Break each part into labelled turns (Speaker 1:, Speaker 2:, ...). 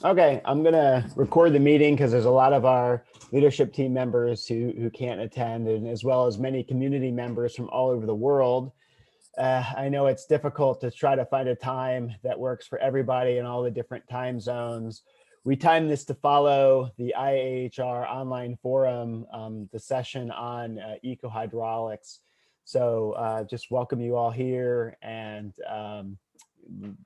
Speaker 1: Okay, I'm gonna record the meeting because there's a lot of our leadership team members who can't attend, and as well as many community members from all over the world. I know it's difficult to try to find a time that works for everybody in all the different time zones. We timed this to follow the IAHR online forum, the session on ecohydraulics. So just welcome you all here, and I'm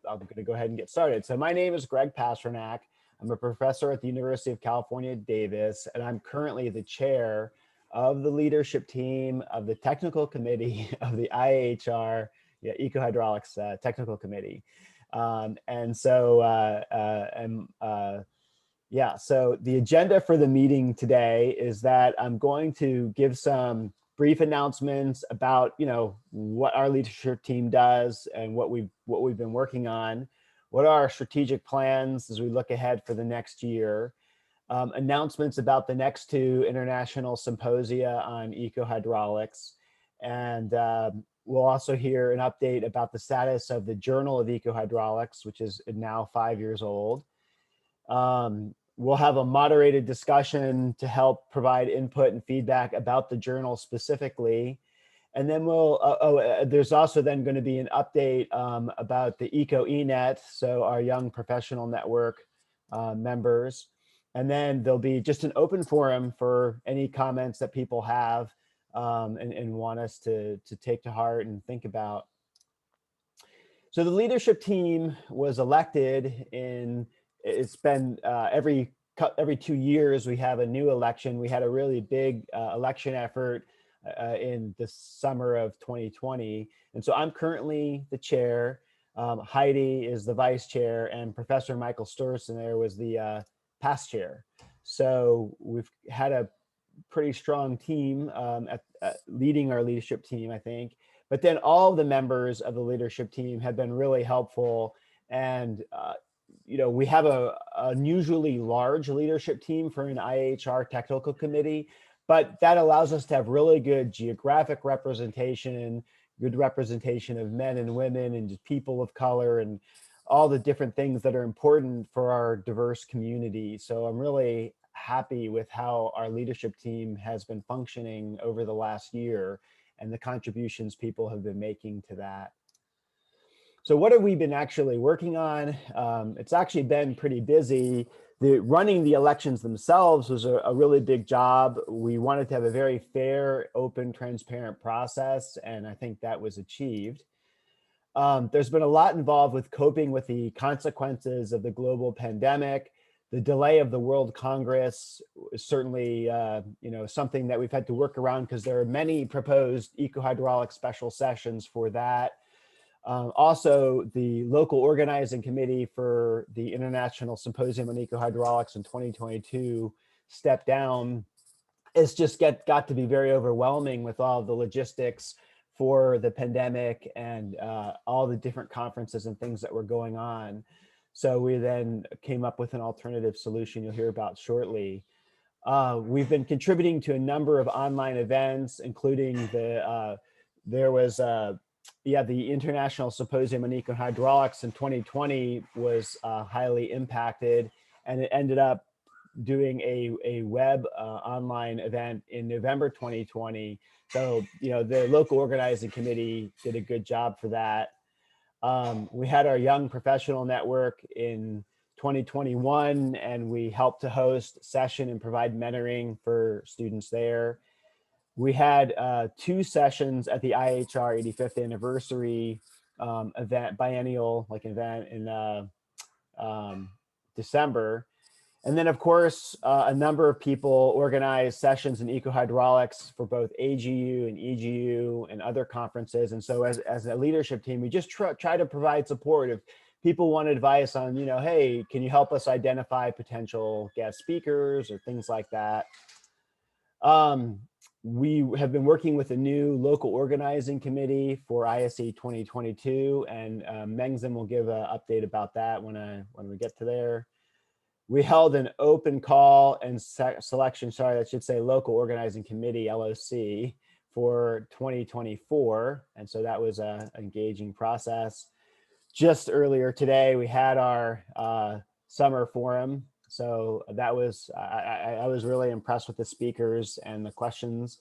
Speaker 1: going to go ahead and get started. So my name is Greg Pasternak. I'm a professor at the University of California, Davis, and I'm currently the chair of the leadership team of the technical committee of the IHR Ecohydraulics technical committee. So the agenda for the meeting today is that I'm going to give some brief announcements about, what our leadership team does and what we've been working on, what are our strategic plans as we look ahead for the next year, announcements about the next two international symposia on ecohydraulics, and we'll also hear an update about the status of the Journal of Ecohydraulics, which is now 5 years old. We'll have a moderated discussion to help provide input and feedback about the journal specifically. And then there's also then going to be an update about the EcoENet, so our young professional network members. And then there'll be just an open forum for any comments that people have and want us to take to heart and think about. So the leadership team was elected it's been every 2 years we have a new election. We had a really big election effort in the summer of 2020. And so I'm currently the chair. Heidi is the vice chair, and Professor Michael Sturson there was the past chair. So we've had a pretty strong team leading our leadership team, I think. But then all of the members of the leadership team have been really helpful. And we have a unusually large leadership team for an IHR technical committee, but that allows us to have really good geographic representation, good representation of men and women and just people of color and all the different things that are important for our diverse community. So I'm really happy with how our leadership team has been functioning over the last year and the contributions people have been making to that. So what have we been actually working on? It's actually been pretty busy. Running the elections themselves was a really big job. We wanted to have a very fair, open, transparent process, and I think that was achieved. There's been a lot involved with coping with the consequences of the global pandemic. The delay of the World Congress is certainly something that we've had to work around because there are many proposed ecohydraulic special sessions for that. Also, the local organizing committee for the International Symposium on Ecohydraulics in 2022 stepped down. It's just got to be very overwhelming with all the logistics for the pandemic and all the different conferences and things that were going on. So we then came up with an alternative solution you'll hear about shortly. We've been contributing to a number of online events, including the International Symposium on Ecohydraulics in 2020 was highly impacted, and it ended up doing a web online event in November 2020. So, the local organizing committee did a good job for that. We had our young professional network in 2021, and we helped to host a session and provide mentoring for students there. We had 2 sessions at the IHR 85th anniversary biennial event in December. And then, of course, a number of people organized sessions in ecohydraulics for both AGU and EGU and other conferences. And so as a leadership team, we just try to provide support. If people want advice on, hey, can you help us identify potential guest speakers or things like that? We have been working with a new local organizing committee for ISE 2022, and Mengzim will give an update about that when we get to there. We held an open call and selection, local organizing committee, LOC, for 2024. And so that was an engaging process. Just earlier today, we had our summer forum. So that was, I was really impressed with the speakers and the questions.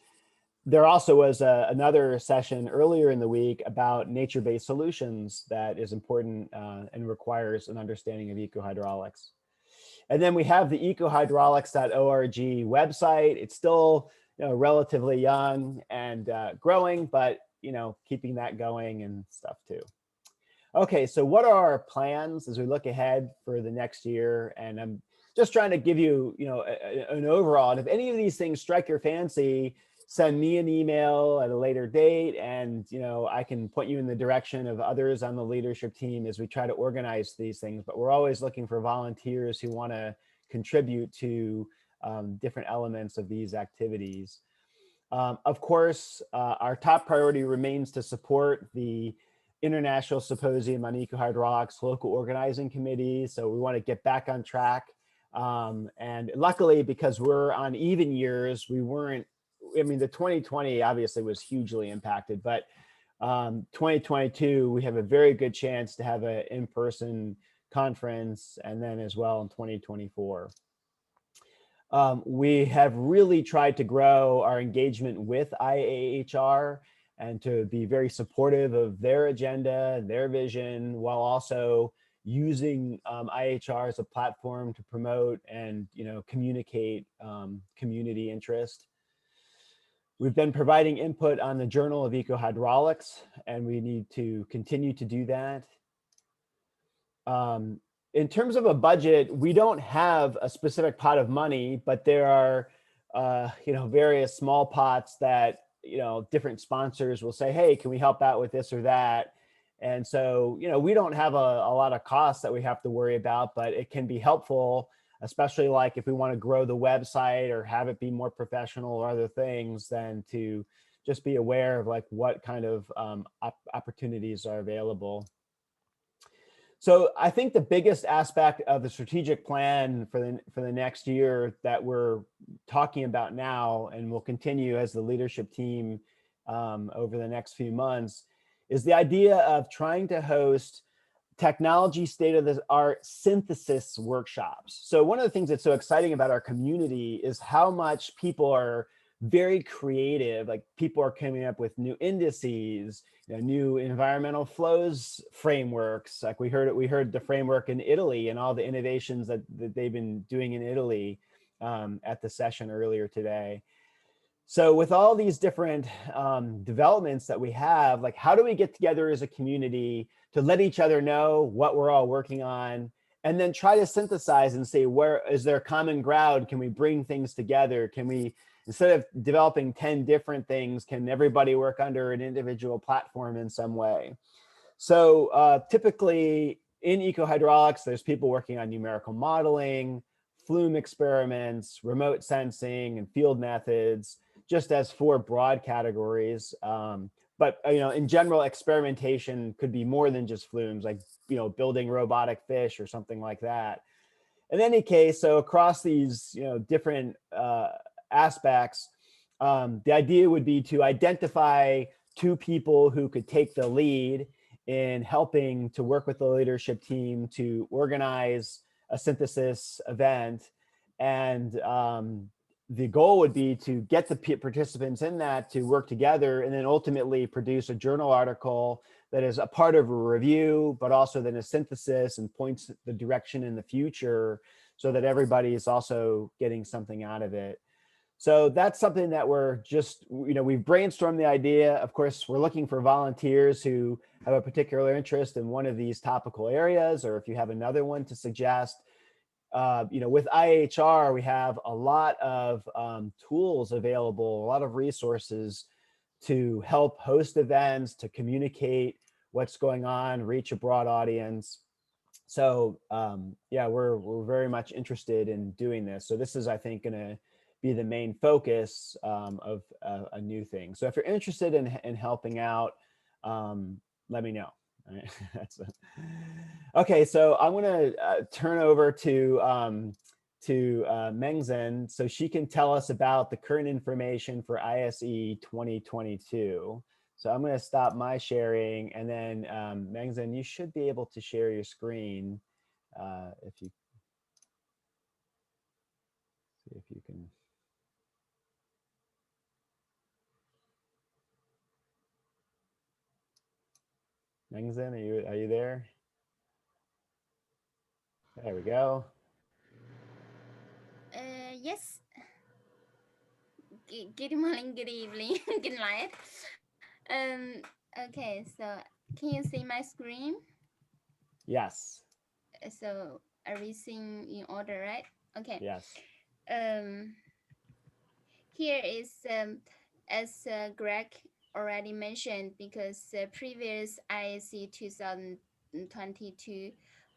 Speaker 1: There also was another session earlier in the week about nature-based solutions that is important and requires an understanding of ecohydraulics. And then we have the ecohydraulics.org website. It's still, relatively young and growing, but keeping that going and stuff too. Okay, so what are our plans as we look ahead for the next year? And I'm just trying to give you, an overall. And if any of these things strike your fancy, send me an email at a later date, and I can point you in the direction of others on the leadership team as we try to organize these things. But we're always looking for volunteers who want to contribute to different elements of these activities. Of course, our top priority remains to support the International Symposium on Ecohydraulics local organizing committee. So we want to get back on track. And luckily, because we're on even years, we weren't, the 2020 obviously was hugely impacted, but 2022, we have a very good chance to have an in-person conference, and then as well in 2024. We have really tried to grow our engagement with IAHR and to be very supportive of their agenda, their vision, while also using IHR as a platform to promote and communicate community interest. We've been providing input on the Journal of Ecohydraulics, and we need to continue to do that. In terms of a budget, we don't have a specific pot of money, but there are various small pots that different sponsors will say, hey, can we help out with this or that? And so we don't have a lot of costs that we have to worry about, but it can be helpful, especially like if we want to grow the website or have it be more professional or other things, than to just be aware of like what kind of opportunities are available. So I think the biggest aspect of the strategic plan for the next year that we're talking about now, and will continue as the leadership team over the next few months, is the idea of trying to host technology state-of-the-art synthesis workshops. So one of the things that's so exciting about our community is how much people are very creative. Like people are coming up with new indices, new environmental flows frameworks. Like we heard the framework in Italy and all the innovations that they've been doing in Italy at the session earlier today. So with all these different developments that we have, like how do we get together as a community to let each other know what we're all working on, and then try to synthesize and say, where is there common ground? Can we bring things together? Can we, instead of developing 10 different things, can everybody work under an individual platform in some way? So typically in ecohydraulics, there's people working on numerical modeling, flume experiments, remote sensing, and field methods, just as 4 broad categories. But in general, experimentation could be more than just flumes, like building robotic fish or something like that. In any case, so across these different aspects, the idea would be to identify 2 people who could take the lead in helping to work with the leadership team to organize a synthesis event. And the goal would be to get the participants in that to work together and then ultimately produce a journal article that is a part of a review, but also then a synthesis and points the direction in the future so that everybody is also getting something out of it. So that's something that we're just, we've brainstormed the idea. Of course, we're looking for volunteers who have a particular interest in one of these topical areas, or if you have another one to suggest. With IHR, we have a lot of tools available, a lot of resources to help host events, to communicate what's going on, reach a broad audience. So yeah, we're very much interested in doing this. So this is, I think, going to be the main focus of a new thing. So if you're interested in helping out, let me know. That's okay. So I'm going to turn over to Mengzhen so she can tell us about the current information for ISE 2022. So I'm going to stop my sharing, and then Mengzhen, you should be able to share your screen if you. Mengzen, are you there? There we go.
Speaker 2: Yes. Good morning, good evening, good night. Um. Okay. So, can you see my screen?
Speaker 1: Yes.
Speaker 2: So, everything in order, right? Okay.
Speaker 1: Yes.
Speaker 2: Um. Here is as Greg already mentioned, because previous IAC 2022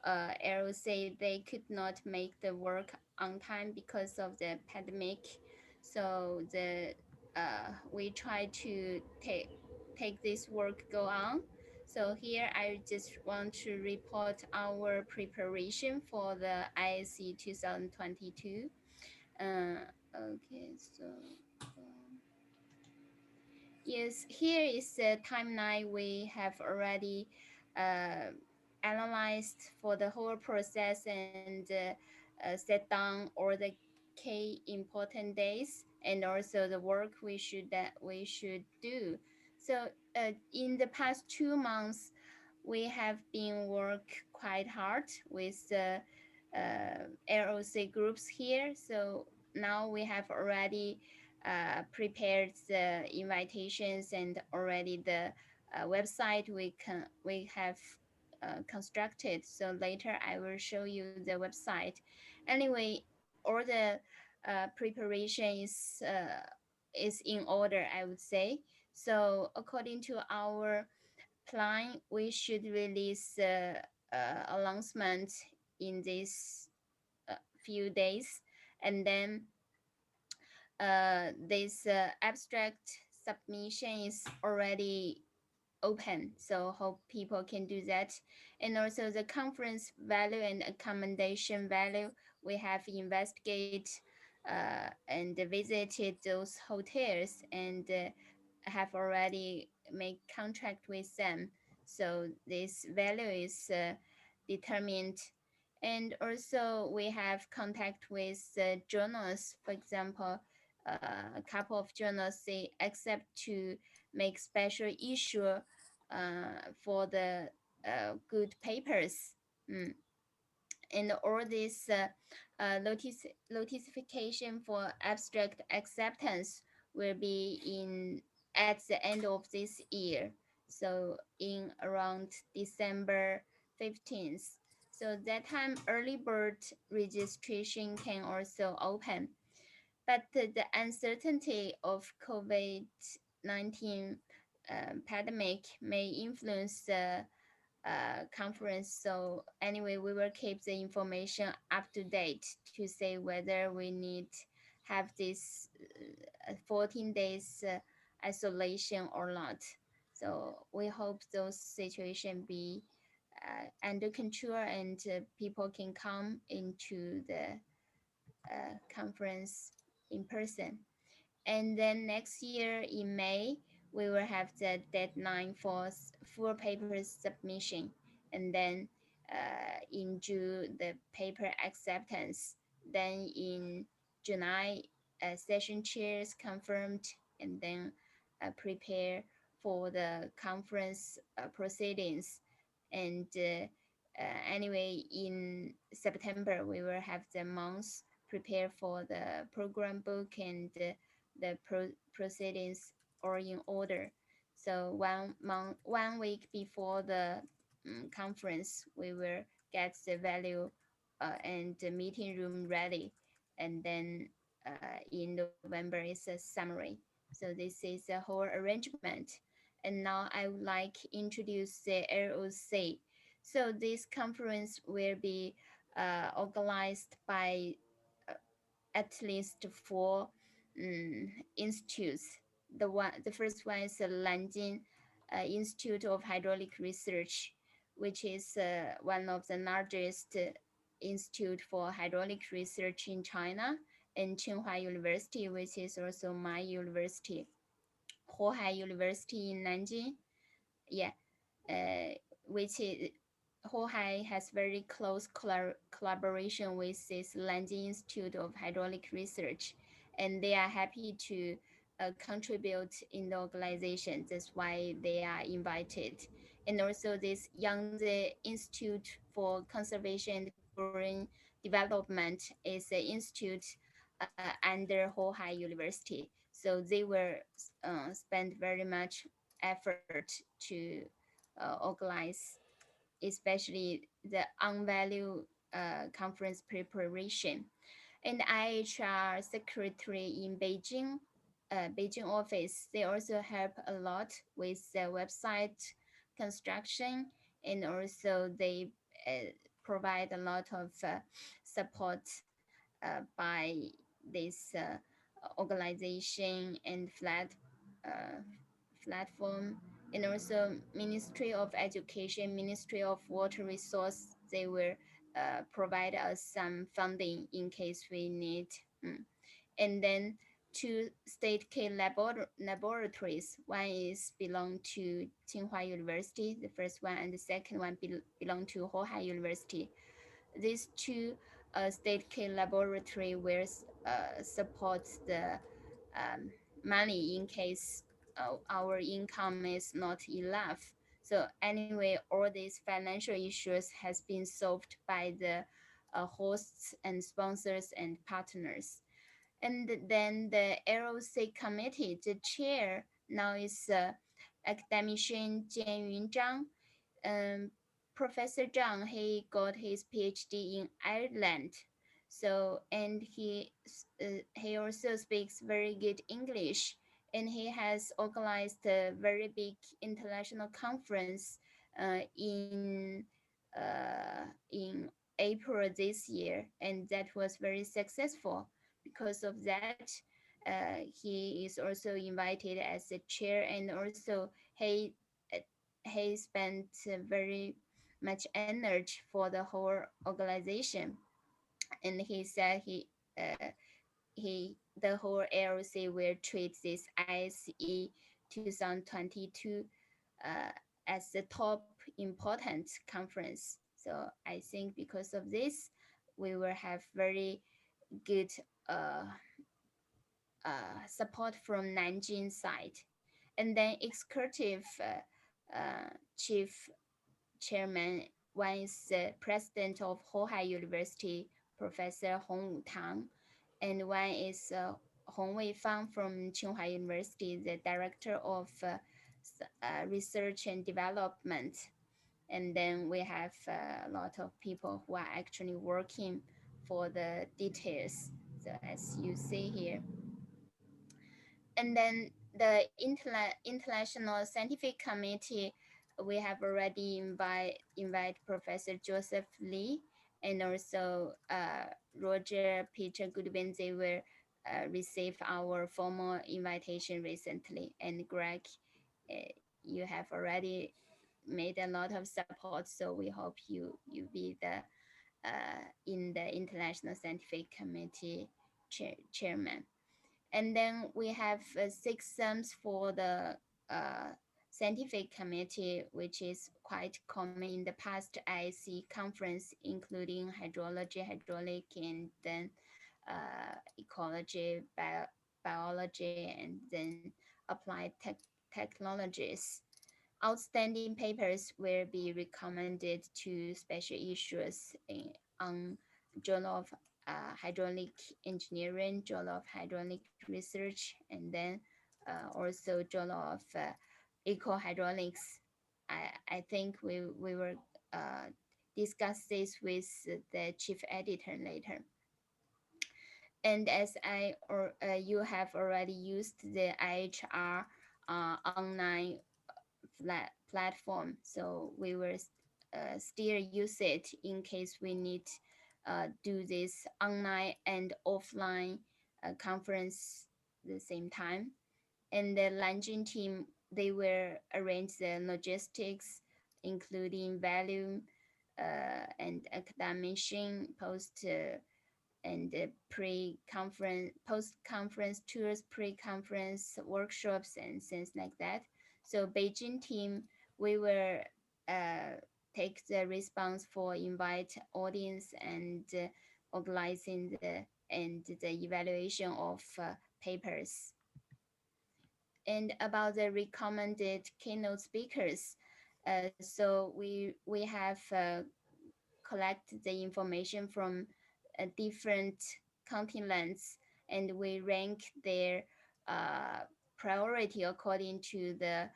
Speaker 2: arrow say they could not make the work on time because of the pandemic. So the we try to take this work go on. So here I just want to report our preparation for the IAC 2022. Okay, so um, yes, here is the timeline we have already uh, analyzed for the whole process, and set down all the key important days, and also the work we should do. So in the past 2 months, we have been work quite hard with the ROC groups here. So now we have already prepared the invitations and already the website we have constructed. So later I will show you the website. Anyway, all the preparation is in order, I would say. So according to our plan, we should release announcement in these few days, and then this abstract submission is already open, so hope people can do that. And also the conference value and accommodation value, we have investigate and visited those hotels, and have already made contract with them. So this value is determined. And also we have contact with journals. For example, a couple of journals, they accept to make special issue for the good papers. Mm. And all this notification for abstract acceptance will be in at the end of this year, so in around December 15th. So that time early bird registration can also open, but the uncertainty of COVID-19 pandemic may influence the conference. So anyway, we will keep the information up to date to say whether we need have this 14 days isolation or not. So we hope those situation be under control, and people can come into the conference in person. And then next year in May, we will have the deadline for full paper submission. And then in June, the paper acceptance. Then in July, session chairs confirmed, and then prepare for the conference proceedings. And anyway, in September, we will have the month prepare for the program book, and the proceedings are in order. So 1 week before the conference, we will get the value and the meeting room ready, and then in November is a summary. So this is a whole arrangement. And now I would like introduce the ROC. So this conference will be organized by at least four institutes. The first one is the Nanjing Institute of Hydraulic Research, which is one of the largest institute for hydraulic research in China, and Tsinghua University, which is also my university, Huahai University in Nanjing. Yeah, uh, which is Hohai has very close collaboration with this Nanjing Institute of Hydraulic Research, and they are happy to contribute in the organization. That's why they are invited. and also this Yangtze Institute for Conservation and Green Development is an institute under Hohai University. So they were spend very much effort to organize, especially the unvalued conference preparation. And IHR secretary in Beijing office, they also help a lot with the website construction, and also they provide a lot of support by this organization and platform, and also Ministry of Education, Ministry of Water Resource. They will provide us some funding in case we need. And then two state K laboratories. One is belong to Tsinghua University, the first one, and the second one belong to Hohai University. These two state K laboratory will support the um, money in case our income is not enough. So anyway, all these financial issues has been solved by the hosts and sponsors and partners. And then the LOC committee, the chair now is academician Jian Yun Zhang. um, Professor Zhang, he got his PhD in Ireland. So, and he also speaks very good English, and he has organized a very big international conference in April this year, and that was very successful. Because of that, he is also invited as a chair, and also uh, he spent very much energy for the whole organization. And he said uh, the whole LC will treat this ISE 2022 uh, as the top important conference. So I think because of this, we will have very good uh, support from Nanjing side. And then executive chief chairman, one is the president of Hohai University, Professor Hong Wutang, and one is Hong Weifang from Tsinghua University, the director of research and development. And then we have a lot of people who are actually working for the details. So as you see here, and then the International Scientific Committee, we have already invite Professor Joseph Lee, and also Roger Peter Goodwin. They will receive our formal invitation recently. And Greg, you have already made a lot of support, so we hope you be the in the International Scientific Committee chairman. And then we have 6 terms for the uh, scientific committee, which is quite common in the past IC conference, including hydrology, hydraulic, and then ecology, biology, and then applied technologies. Outstanding papers will be recommended to special issues on Journal of Hydraulic Engineering, Journal of Hydraulic Research, and then also Journal of Ecohydraulics. I think we will discuss this with the chief editor later. And as you have already used the IHR online platform. So we will still use it in case we need do this online and offline conference at the same time. And the Lanjing team, they will arrange the logistics, including volume and academician post and pre-conference, post-conference tours, pre-conference workshops, and things like that. So Beijing team, we will uh, take the response for invite audience and organizing the evaluation of papers. And about the recommended keynote speakers, So we have collect the information from different continents, and we rank their uh, priority according to the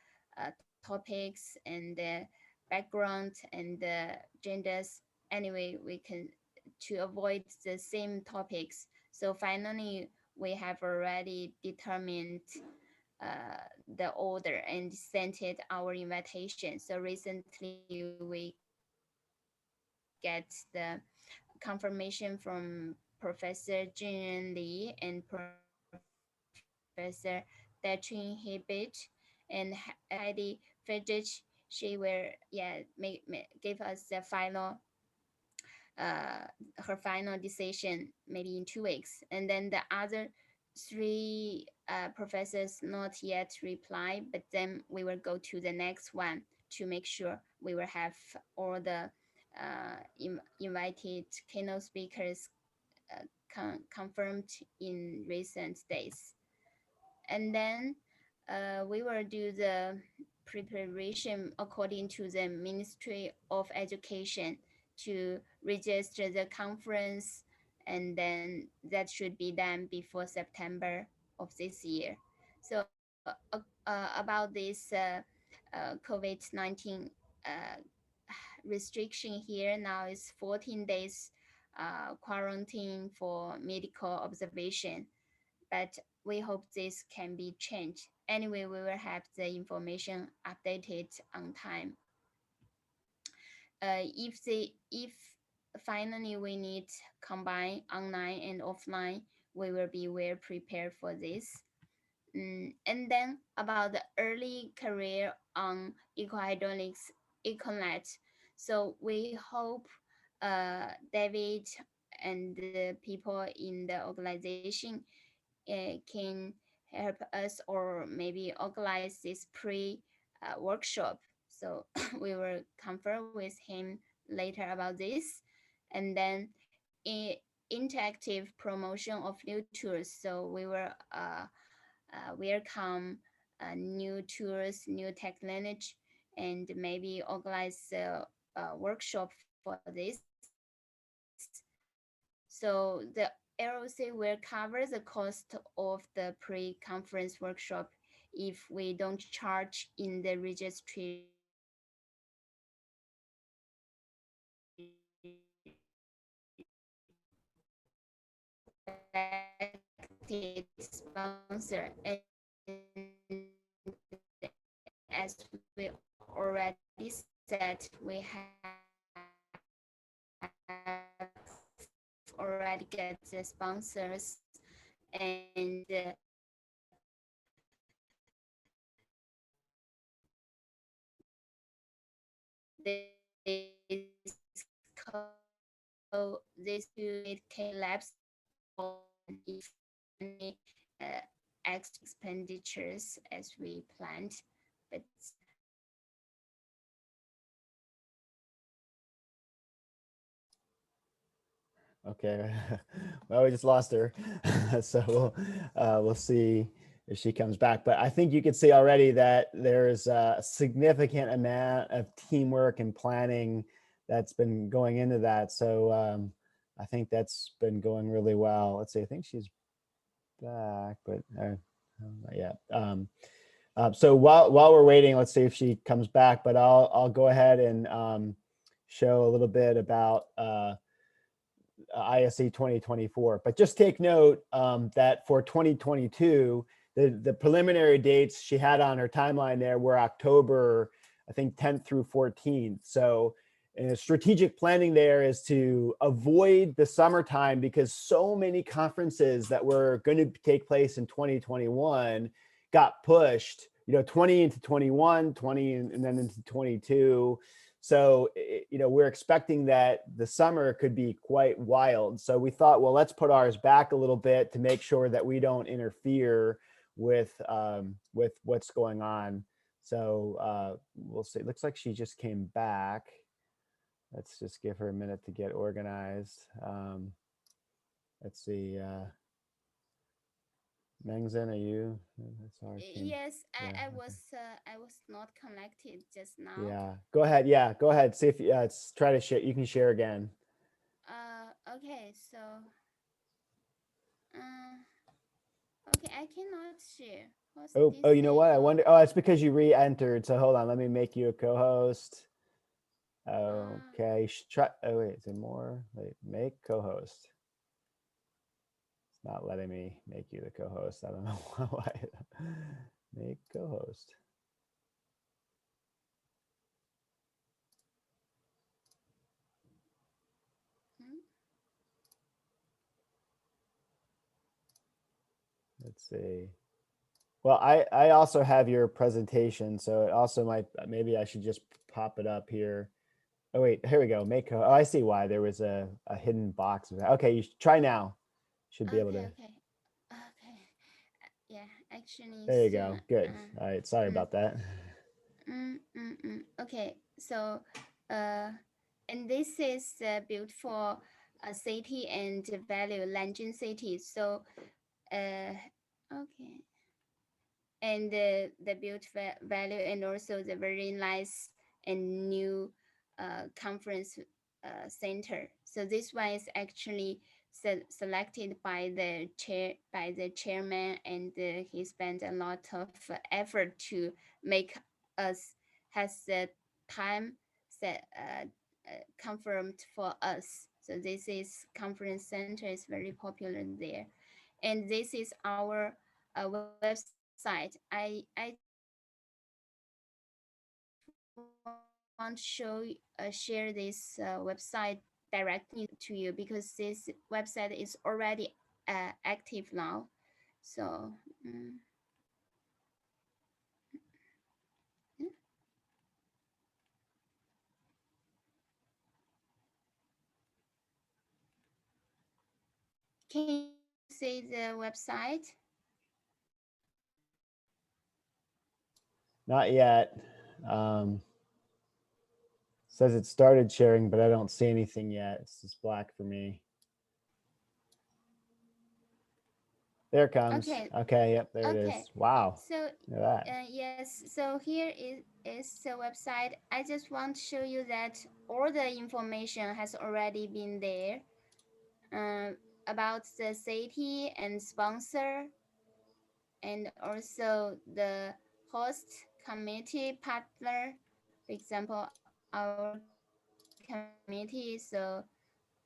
Speaker 2: topics and the background and the genders. Anyway, we can to avoid the same topics. So finally, we have already determined the order and sent it our invitation. So recently we get the confirmation from Professor Jin Li and Professor Dachun Hebit, and Heidi Fedich. She will give us the her final decision maybe in 2 weeks, and then the other three professors not yet reply, but then we will go to the next one to make sure we will have all the invited keynote speakers confirmed in recent days. And then we will do the preparation according to the Ministry of Education to register the conference, and then that should be done before September of this year. So about this COVID-19 uh, restriction here now is 14 days quarantine for medical observation, but we hope this can be changed. Anyway, we will have the information updated on time. If finally we need combine online and offline, we will be well prepared for this. And then about the early career on ecohydraulics, econet. So we hope David and the people in the organization can help us or maybe organize this pre workshop. So we will confer with him later about this. And then interactive promotion of new tools. So we will welcome new tools, new technology, and maybe organize a workshop for this. So the LOC will cover the cost of the pre-conference workshop if we don't charge in the registration selected sponsor. And as we already said, we have already get the sponsors, and this unit can lapse if any extra expenditures as we planned. But
Speaker 1: Okay. Well, we just lost her. So we'll see if she comes back. But I think you can see already that there's a significant amount of teamwork and planning that's been going into that. So I think that's been going really well. Let's see, I think she's back, but not yet. So while we're waiting, let's see if she comes back. But I'll go ahead and show a little bit about ISE 2024. But just take note that for 2022, the preliminary dates she had on her timeline there were October, I think 10th through 14th. So strategic planning there is to avoid the summertime because so many conferences that were going to take place in 2021 got pushed, 20 into 21, 20 and then into 22. So, we're expecting that the summer could be quite wild. So we thought, well, let's put ours back a little bit to make sure that we don't interfere with what's going on. So we'll see. It looks like she just came back. Let's just give her a minute to get organized. Let's see. Mengzen, are you? Sorry, Kim.
Speaker 2: Yes,
Speaker 1: Yeah. Okay.
Speaker 2: I was not connected just now.
Speaker 1: Yeah. Go ahead. Yeah. Go ahead. See if try to share. You can share again.
Speaker 2: Okay, so uh, okay, I cannot share. What's
Speaker 1: Oh,
Speaker 2: this
Speaker 1: you know
Speaker 2: thing?
Speaker 1: what? I
Speaker 2: Oh,
Speaker 1: wonder. Oh, it's because you re-entered. So hold on. Let me make you a co-host.
Speaker 2: uh,
Speaker 1: Okay. Try. Oh wait. Is there more? Wait. Make co-host. It's not letting me make you the co-host. I don't know why. Make co-host.
Speaker 2: hmm?
Speaker 1: Let's see. Well, I also have your presentation, so it also might maybe I should just pop it up here. Oh wait, here we go. Make oh, I see why there was a hidden box. Okay, you should try now. Should be able
Speaker 2: Okay,
Speaker 1: to.
Speaker 2: okay, okay. Yeah, actually
Speaker 1: There you
Speaker 2: soon.
Speaker 1: go. Good. All right. Sorry
Speaker 2: Mm,
Speaker 1: about that.
Speaker 2: Okay, so uh, and this is built for a city and value London city. So okay, and the built value and also the very nice and new conference center. So this one is actually selected by the chairman, and he spent a lot of effort to make us has the time set confirmed for us. So this is conference center is very popular there, and this is our website. I just want to share this website directly to you because this website is already active now. So yeah. Can you see the website?
Speaker 1: Not yet. Says it started sharing, but I don't see anything yet. It's just black for me. There it comes.
Speaker 2: Okay,
Speaker 1: Okay. Yep. There it
Speaker 2: okay.
Speaker 1: is. Wow.
Speaker 2: So
Speaker 1: Look at that.
Speaker 2: yes, so here is the website. I just want to show you that all the information has already been there about the city and sponsor, and also the host community partner. For example, our community, so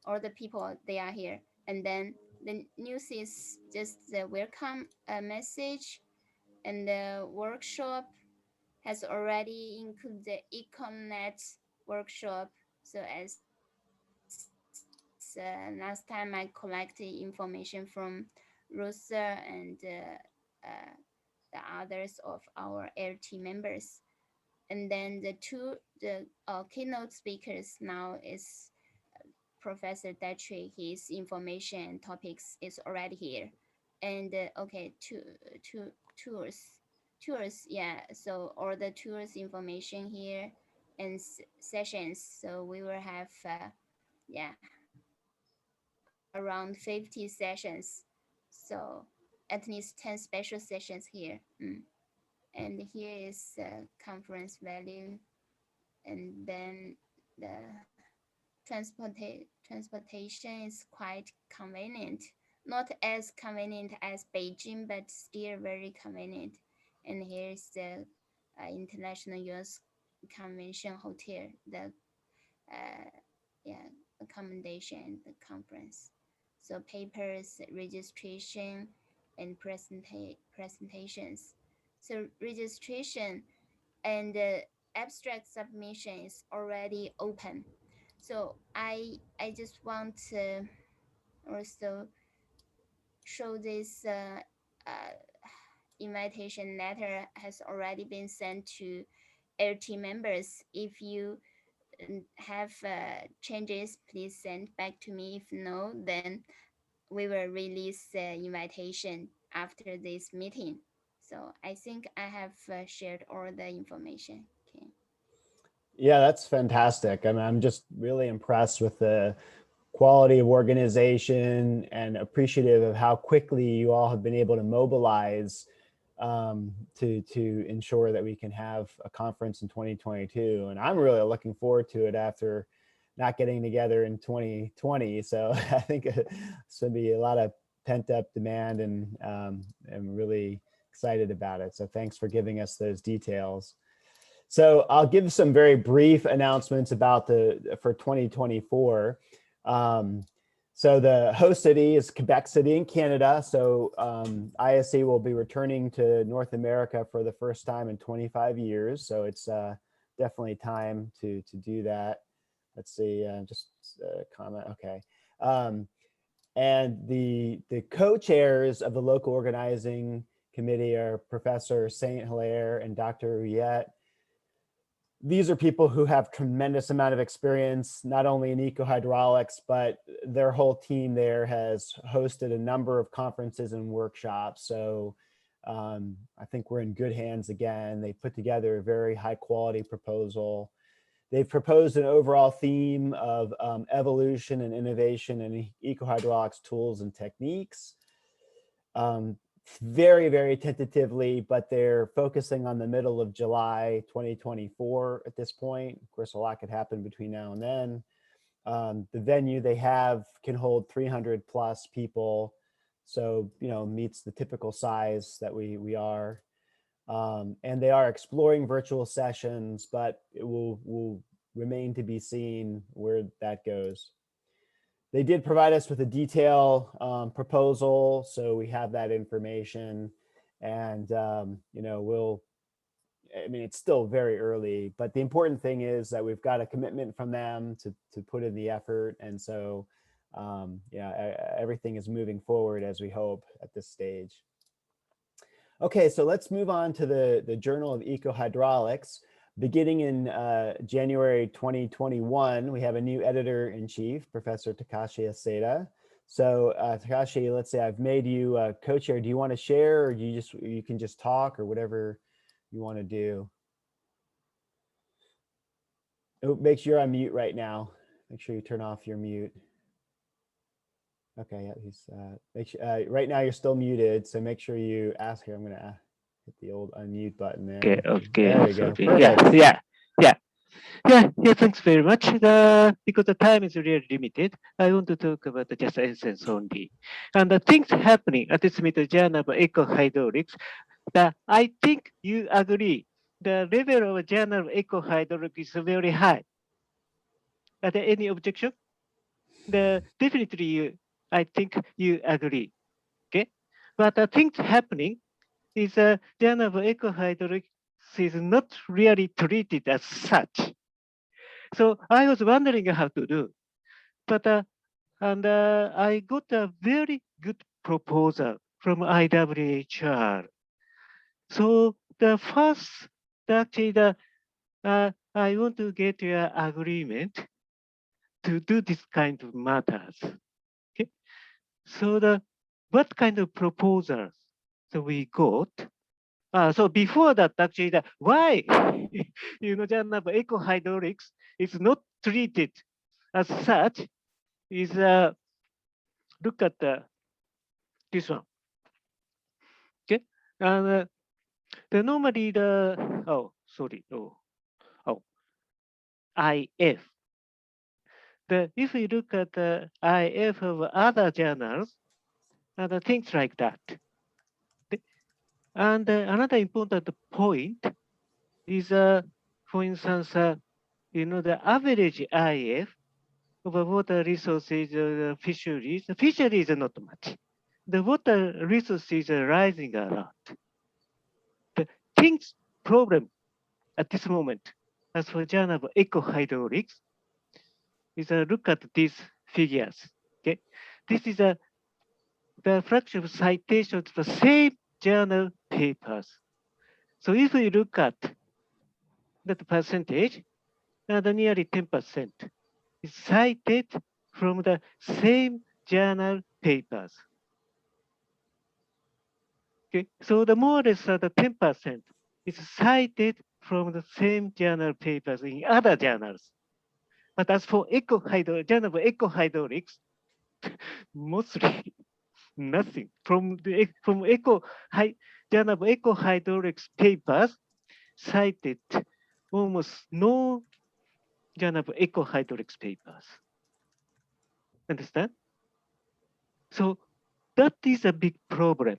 Speaker 2: all the people they are here. And then the news is just the welcome message, and the workshop has already included the Econet workshop. So as last time I collected information from Rosa and uh, the others of our LT members. And then the keynote speakers now is Professor Datre. His information and topics is already here. And okay, tours, yeah. So all the tours information here and sessions. So we will have yeah, around 50 sessions. So at least 10 special sessions here. And here is conference value, and then the transportation is quite convenient. Not as convenient as Beijing, but still very convenient. And here's the International US Convention Hotel, the uh, yeah, accommodation, the conference. So papers, registration, and presentations. So registration and the abstract submission is already open. So I just want to also show this invitation letter has already been sent to LT members. If you have changes, please send back to me. If no, then we will release the invitation after this meeting. So I think I have shared all the information. Okay.
Speaker 1: Yeah, that's fantastic. I mean, I'm just really impressed with the quality of organization and appreciative of how quickly you all have been able to mobilize to ensure that we can have a conference in 2022. And I'm really looking forward to it after not getting together in 2020. So I think it's going to be a lot of pent up demand, and I'm really excited about it. So thanks for giving us those details. So I'll give some very brief announcements about for 2024. So the host city is Quebec City in Canada. So ISE will be returning to North America for the first time in 25 years. So it's definitely time to do that. Let's see, just a comment, okay. And the co-chairs of the local organizing committee are Professor Saint Hilaire and Dr. Riette. These are people who have tremendous amount of experience, not only in ecohydraulics, but their whole team there has hosted a number of conferences and workshops. So I think we're in good hands again. They put together a very high quality proposal. They've proposed an overall theme of evolution and innovation in ecohydraulics tools and techniques. Very, very tentatively, but they're focusing on the middle of July 2024 at this point. Of course, a lot could happen between now and then. The venue they have can hold 300 plus people. So, meets the typical size that we are. And they are exploring virtual sessions, but it will remain to be seen where that goes. They did provide us with a detailed proposal, so we have that information. And it's still very early, but the important thing is that we've got a commitment from them to put in the effort, and so everything is moving forward as we hope at this stage. Okay, so let's move on to the Journal of Ecohydraulics. Beginning in January 2021, we have a new editor-in-chief, Professor Takashi Aseda. So Takashi, let's say I've made you co-chair. Do you want to share, or you can just talk, or whatever you want to do? Oh, make sure you're on mute right now. Make sure you turn off your mute. Okay, yeah, he's right now you're still muted, so make sure you ask here. I'm gonna hit the old unmute button there.
Speaker 3: Okay.
Speaker 1: There you go.
Speaker 3: Perfect. Yeah. Thanks very much. Because the time is really limited, I want to talk about just essence only. And the things happening at this meeting journal of ecohydraulics, I think you agree. The level of journal of ecohydraulics is very high. Are there any objection? Definitely, I think you agree. Okay, but the things happening is a journal of ecohydraulics is not really treated as such. So I was wondering how to do, but I got a very good proposal from IWHR. So the first, actually, I want to get your agreement to do this kind of matters. Okay, so what kind of proposals so we got? So before that, actually, why journal of ecohydraulics is not treated as such is look at this one. Okay, and normally IF. If you look at the IF of other journals, and things like that. And another important point is, for instance, the average IF of water resources, fisheries. The fisheries are not much. The water resources are rising a lot. The things problem at this moment, as for journal of ecohydraulics, is look at these figures. Okay, this is the fraction of citation to the same journal papers. So if we look at that percentage, nearly 10% is cited from the same journal papers. Okay, so the more or less the 10% is cited from the same journal papers in other journals. But as for journal of ecohydraulics, mostly nothing from journal of ecohydraulics papers cited almost no journal of ecohydraulics papers. Understand? So that is a big problem.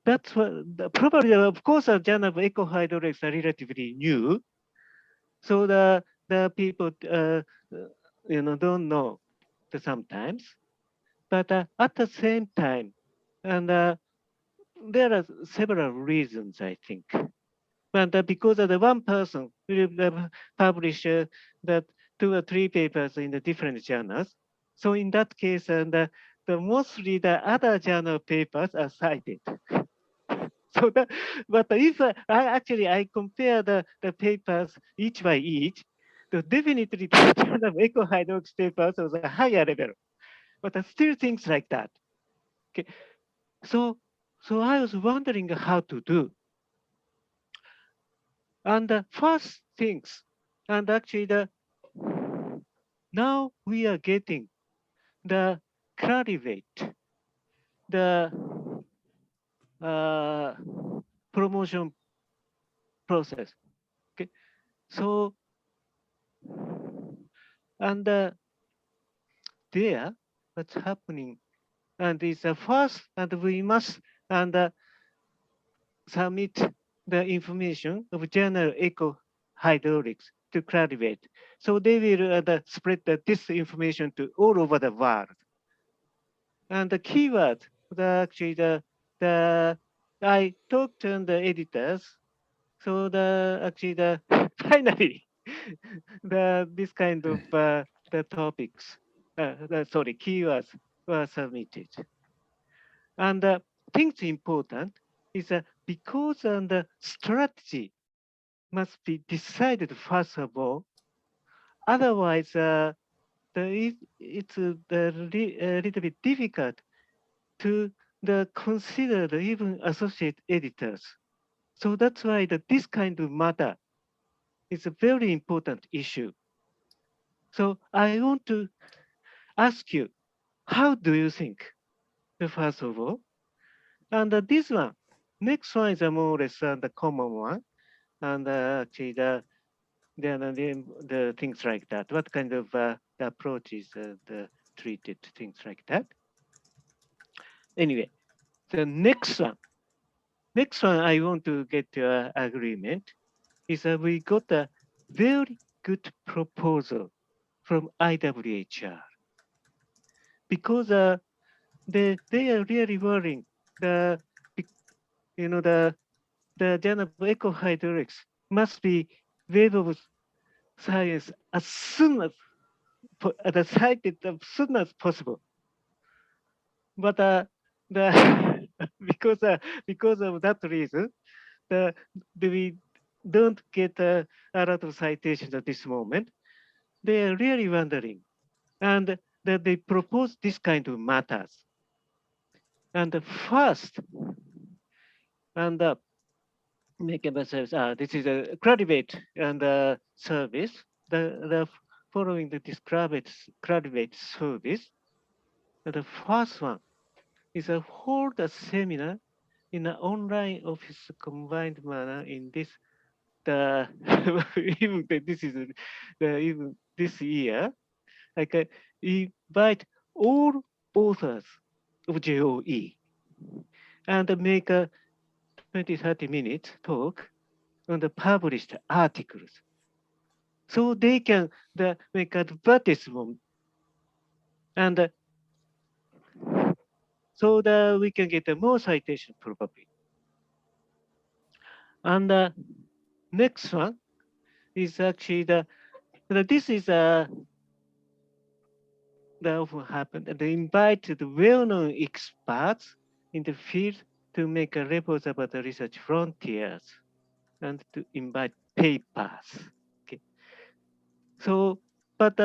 Speaker 3: That's what probably, of course, the journal of ecohydraulics are relatively new. So the people, don't know sometimes. But at the same time, and there are several reasons, I think. But because of the one person will publish that 2 or 3 papers in the different journals, so in that case, and the mostly the other journal papers are cited. So that, but if I compare the papers each by each, the definitely the journal of ecohydraulics papers was a higher level. But still things like that. Okay. So I was wondering how to do. And the first things, and actually now we are getting the cultivate, the uh, promotion process. Okay. So, and there, what's happening, and it's a first, and we must, and submit the information of general eco hydraulics to cultivate. So they will spread this information to all over the world. And the keyword, the I talked to the editors. So the finally this kind of the topics, keywords were submitted. And things important is because the strategy must be decided first of all. Otherwise, it's a little bit difficult to consider the even associate editors. So that's why this kind of matter is a very important issue. So I want to ask you, how do you think, first of all? And this one, next one is a more or less the common one. And actually, the things like that. What kind of the approach is the treated, things like that. Anyway, the next one I want to get to agreement is that we got a very good proposal from IWHR because they are really worrying the the journal of ecohydraulics must be web of science as soon as cited as soon as possible. But the because of that reason, we don't get a lot of citations at this moment. They are really wondering, and that they propose this kind of matters. And the first, and make themselves, this is a graduate and service. The following the described graduate service. The first one is a hold a seminar in an online office combined manner in this the even this is the even this year. Like invite all authors of JOE and make a 20-30 minute talk on the published articles. So they can make advertisement and so that we can get more citation probably. And next one is actually this is that often happen. They invite the well-known experts in the field to make a report about the research frontiers and to invite papers. Okay. So, but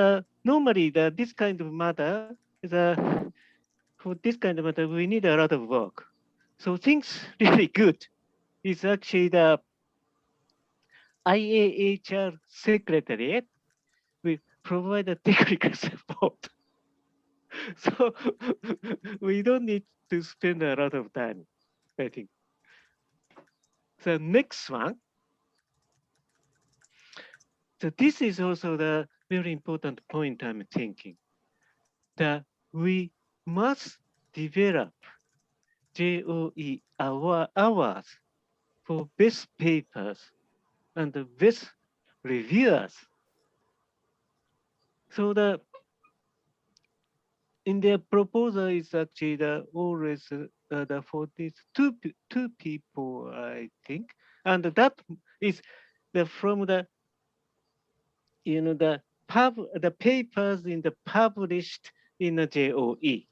Speaker 3: normally this kind of matter is for this kind of matter we need a lot of work. So things really good is actually the IAHR Secretariat provide a technical support. So we don't need to spend a lot of time, I think. The next one. So this is also the very important point I'm thinking, that we must develop JOE hours for best papers and the best reviewers. So the in their proposal is actually the always the for these two people, I think, and that is the from the the papers in the published in the JOE.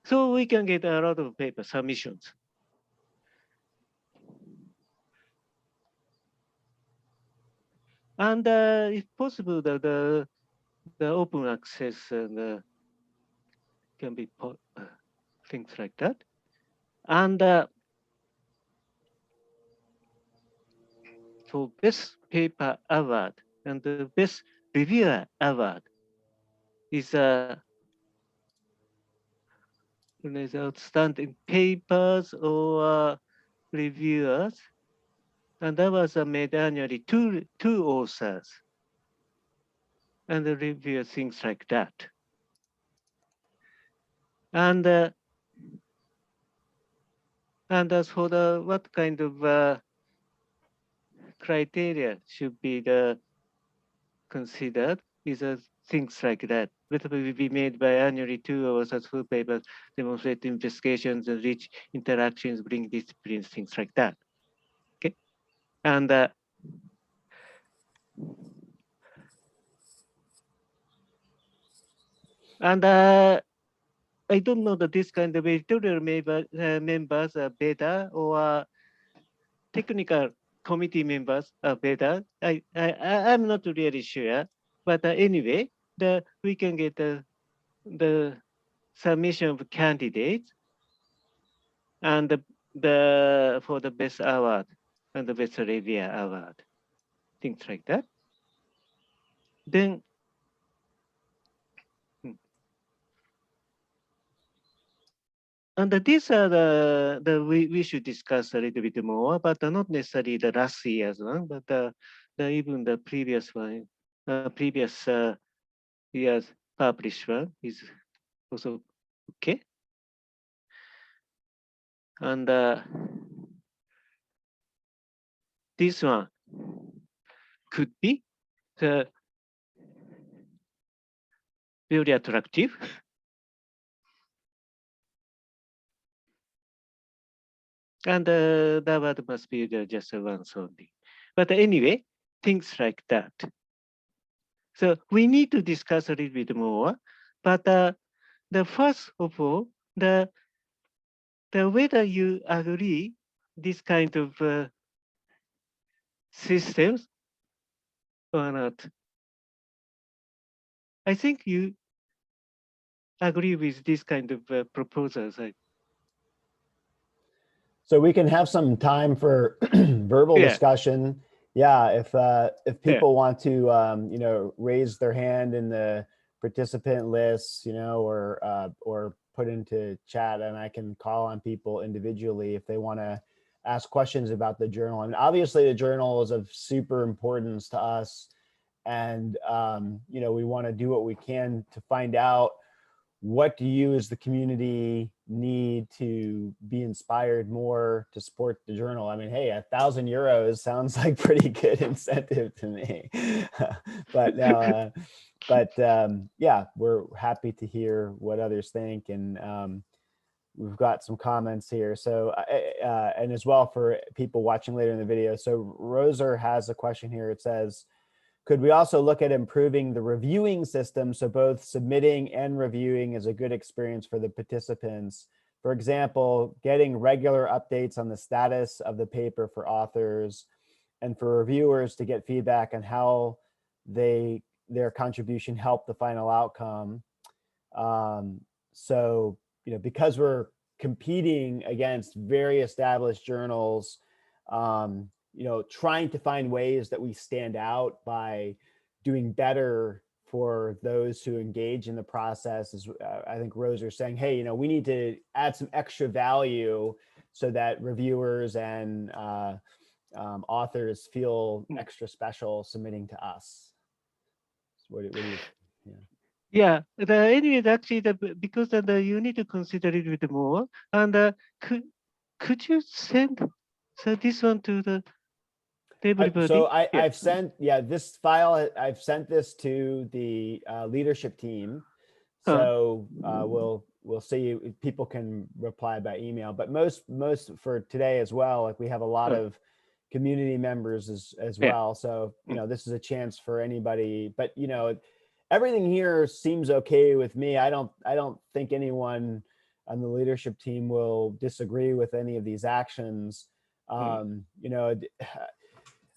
Speaker 3: So we can get a lot of paper submissions. And if possible, the open access can be things like that. And for best paper award and the best reviewer award is outstanding papers or reviewers. And that was made annually two authors and the review things like that. And as for the what kind of criteria should be considered is things like that. That will be made by annually 2 authors full papers, demonstrate investigations and rich interactions, bring disciplines, things like that. Okay, and I don't know that this kind of editorial members are better or technical committee members are better. I'm not really sure, but anyway, we can get the submission of candidates and for the best award and the best review award, things like that. Then and these are we should discuss a little bit more, but not necessarily the last year's one, but even the previous one, previous year's published one is also okay. And this one could be very attractive. And that word must be just once only. But anyway, things like that. So we need to discuss a little bit more. But the first of all, the whether you agree this kind of systems or not. I think you agree with this kind of proposals.
Speaker 1: So we can have some time for verbal discussion. Yeah, if people want to raise their hand in the participant lists, or put into chat, and I can call on people individually if they want to ask questions about the journal. I mean, obviously the journal is of super importance to us, and we want to do what we can to find out what do you as the community need to be inspired more to support the journal. I mean, hey, €1,000 sounds like pretty good incentive to me. But yeah, we're happy to hear what others think, and we've got some comments here. So and as well for people watching later in the video. So Roser has a question here. It says, could we also look at improving the reviewing system so both submitting and reviewing is a good experience for the participants? For example, getting regular updates on the status of the paper for authors, and for reviewers to get feedback on how their contribution helped the final outcome. So, because we're competing against very established journals, trying to find ways that we stand out by doing better for those who engage in the process is, I think Rose are saying, hey, you know, we need to add some extra value so that reviewers and authors feel extra special submitting to us. So what do you,
Speaker 3: Yeah, anyway, actually, because you need to consider it a little bit more. And could you send this one to everybody?
Speaker 1: So I've sent, this file, I've sent this to the leadership team. So we'll see if people can reply by email, but most for today as well, like we have a lot of community members as well. So, you know, this is a chance for anybody, but you know, everything here seems okay with me. I don't think anyone on the leadership team will disagree with any of these actions. You know,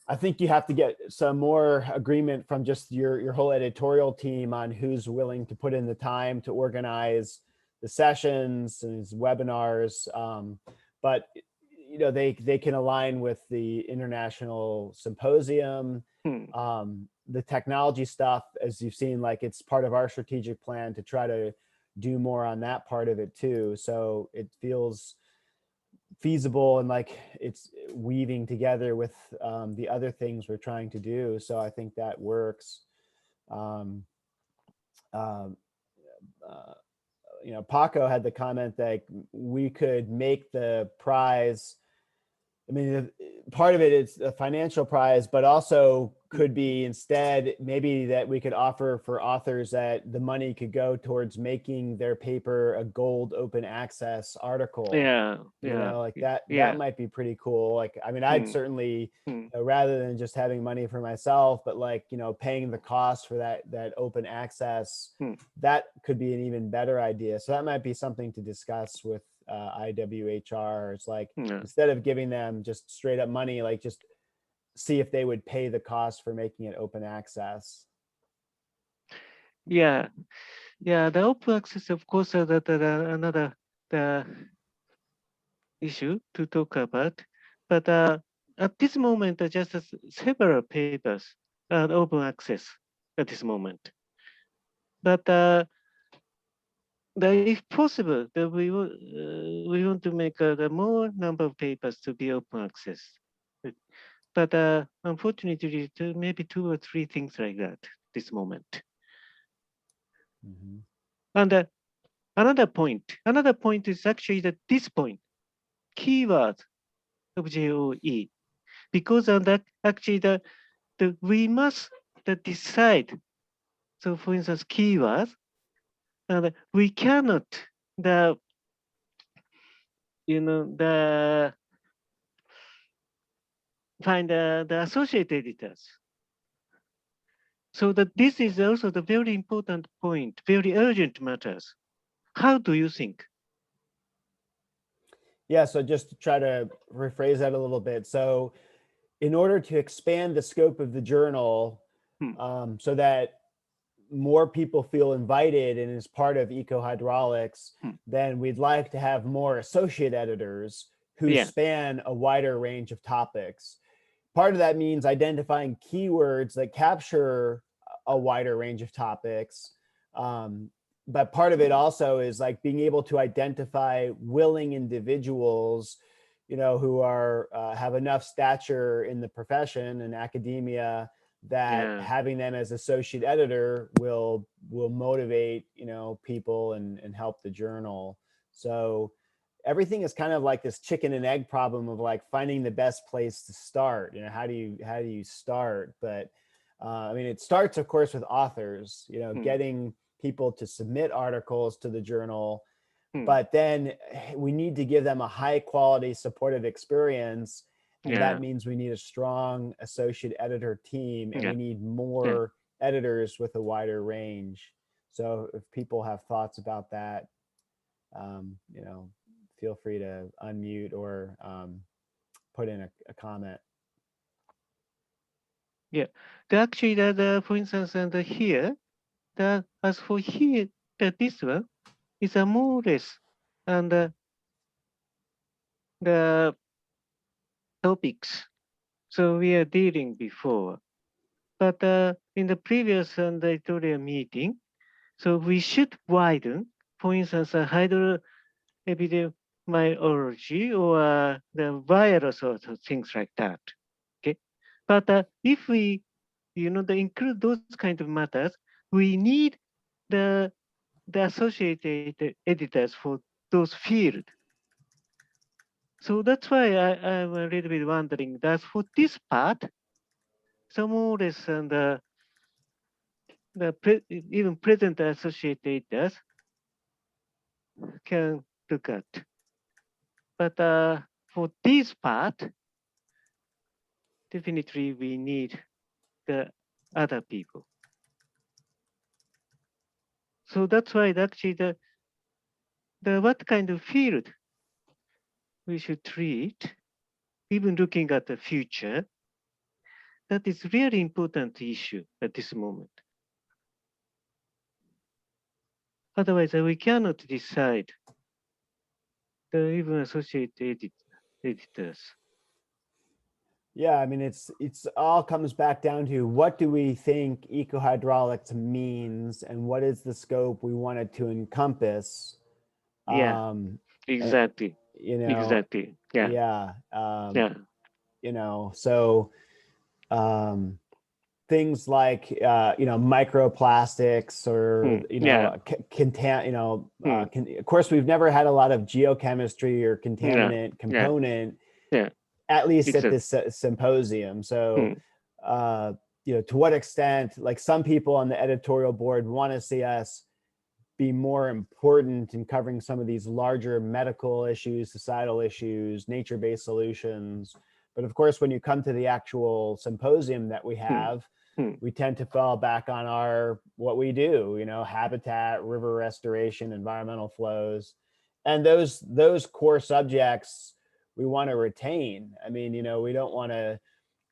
Speaker 1: I think you have to get some more agreement from just your whole editorial team on who's willing to put in the time to organize the sessions and these webinars. But you know, they can align with the international symposium, the technology stuff, as you've seen, like it's part of our strategic plan to try to do more on that part of it too. So it feels feasible and like it's weaving together with the other things we're trying to do. So I think that works. You know, Paco had the comment that we could make the prize, I mean, part of it is a financial prize, but also could be instead maybe that we could offer for authors that the money could go towards making their paper a gold open access article. You know, like that might be pretty cool. Like, I mean, I'd certainly, you know, rather than just having money for myself, but like, you know, paying the cost for that open access, that could be an even better idea. So that might be something to discuss with IWHR. It's like, instead of giving them just straight up money, like just see if they would pay the cost for making it open access.
Speaker 3: Yeah, the open access, of course, another issue to talk about. But at this moment, just several papers are open access at this moment. But if possible, we want to make the more number of papers to be open access. But unfortunately, maybe 2 or 3 things like that this moment. And another point is actually that this point, keyword of JOE, because of that, actually we must decide. So for instance, keywords, and we cannot find the associate editors. So that this is also the very important point, very urgent matters. How do you think?
Speaker 1: Yeah, so just to try to rephrase that a little bit. So in order to expand the scope of the journal so that more people feel invited and is part of Ecohydraulics, then we'd like to have more associate editors who span a wider range of topics. Part of that means identifying keywords that capture a wider range of topics. But part of it also is like being able to identify willing individuals, you know, who are have enough stature in the profession and academia that having them as associate editor will motivate, you know, people and help the journal. So everything is kind of like this chicken and egg problem of like finding the best place to start. You know, how do you start? But I mean, it starts, of course, with authors, you know, getting people to submit articles to the journal, but then we need to give them a high quality supportive experience. And that means we need a strong associate editor team, and we need more editors with a wider range. So if people have thoughts about that, you know, feel free to unmute or put in a comment.
Speaker 3: Yeah, actually, for instance, and here, as for here, this one is a more or less, and the topics. So we are dealing before. But in the previous editorial meeting, so we should widen, for instance, hydroepidemiology or the virus or things like that. Okay, but if we, include those kind of matters, we need the associated editors for those fields. So that's why I'm a little bit wondering that for this part, some more less and even present associators can look at. But for this part, definitely we need the other people. So that's why actually the what kind of field we should treat, even looking at the future, that is really important issue at this moment. Otherwise, we cannot decide the even associated editors.
Speaker 1: Yeah, I mean, it's all comes back down to what do we think ecohydraulics means and what is the scope we want it to encompass.
Speaker 3: Yeah, exactly.
Speaker 1: You know,
Speaker 3: Exactly. Yeah.
Speaker 1: yeah,
Speaker 3: Yeah.
Speaker 1: so things like microplastics or
Speaker 3: Yeah.
Speaker 1: of course we've never had a lot of geochemistry or
Speaker 3: Yeah.
Speaker 1: contaminant
Speaker 3: Yeah.
Speaker 1: component,
Speaker 3: Yeah.
Speaker 1: at least at
Speaker 3: Exactly.
Speaker 1: this symposium. So to what extent, like some people on the editorial board want to see us be more important in covering some of these larger medical issues, societal issues, nature-based solutions. But of course, when you come to the actual symposium that we have, we tend to fall back on what we do, habitat, river restoration, environmental flows. And those core subjects we want to retain. I mean, we don't want to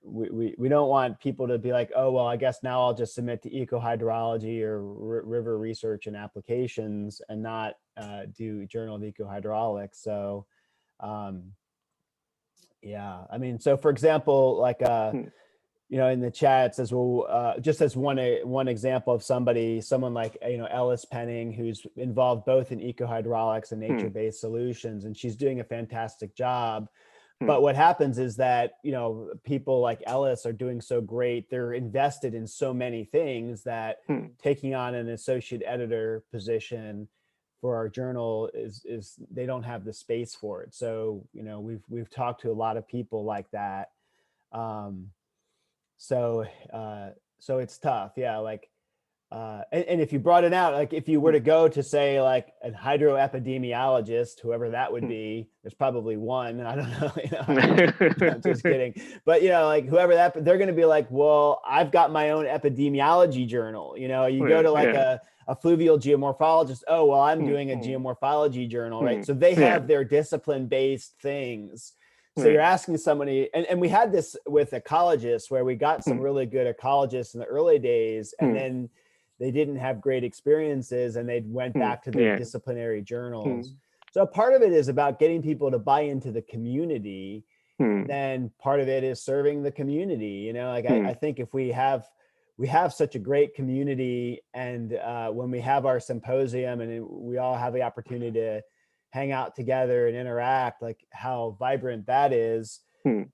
Speaker 1: we don't want people to be like, oh, well, I guess now I'll just submit to ecohydrology or river research and applications and not do Journal of Ecohydraulics. So, yeah, I mean, so for example, like, in the chat it says, well, just as one example of someone like, Ellis Penning, who's involved both in ecohydraulics and nature-based solutions, and she's doing a fantastic job. But what happens is that, people like Ellis are doing so great. They're invested in so many things that taking on an associate editor position for our journal is they don't have the space for it. So, we've talked to a lot of people like that. So it's tough. Yeah. Like, and if you brought it out, like if you were to go to say like a hydroepidemiologist, whoever that would be, there's probably one, I don't know, I'm just kidding. But like whoever they're going to be like, well, I've got my own epidemiology journal. You go to like a fluvial geomorphologist. Oh, well, I'm doing a geomorphology journal, right? So they have their discipline-based things. So you're asking somebody, and we had this with ecologists where we got some really good ecologists in the early days, and then they didn't have great experiences and they went back to their disciplinary journals. So part of it is about getting people to buy into the community. Then part of it is serving the community. I think if we have such a great community, and when we have our symposium and we all have the opportunity to hang out together and interact, like how vibrant that is. So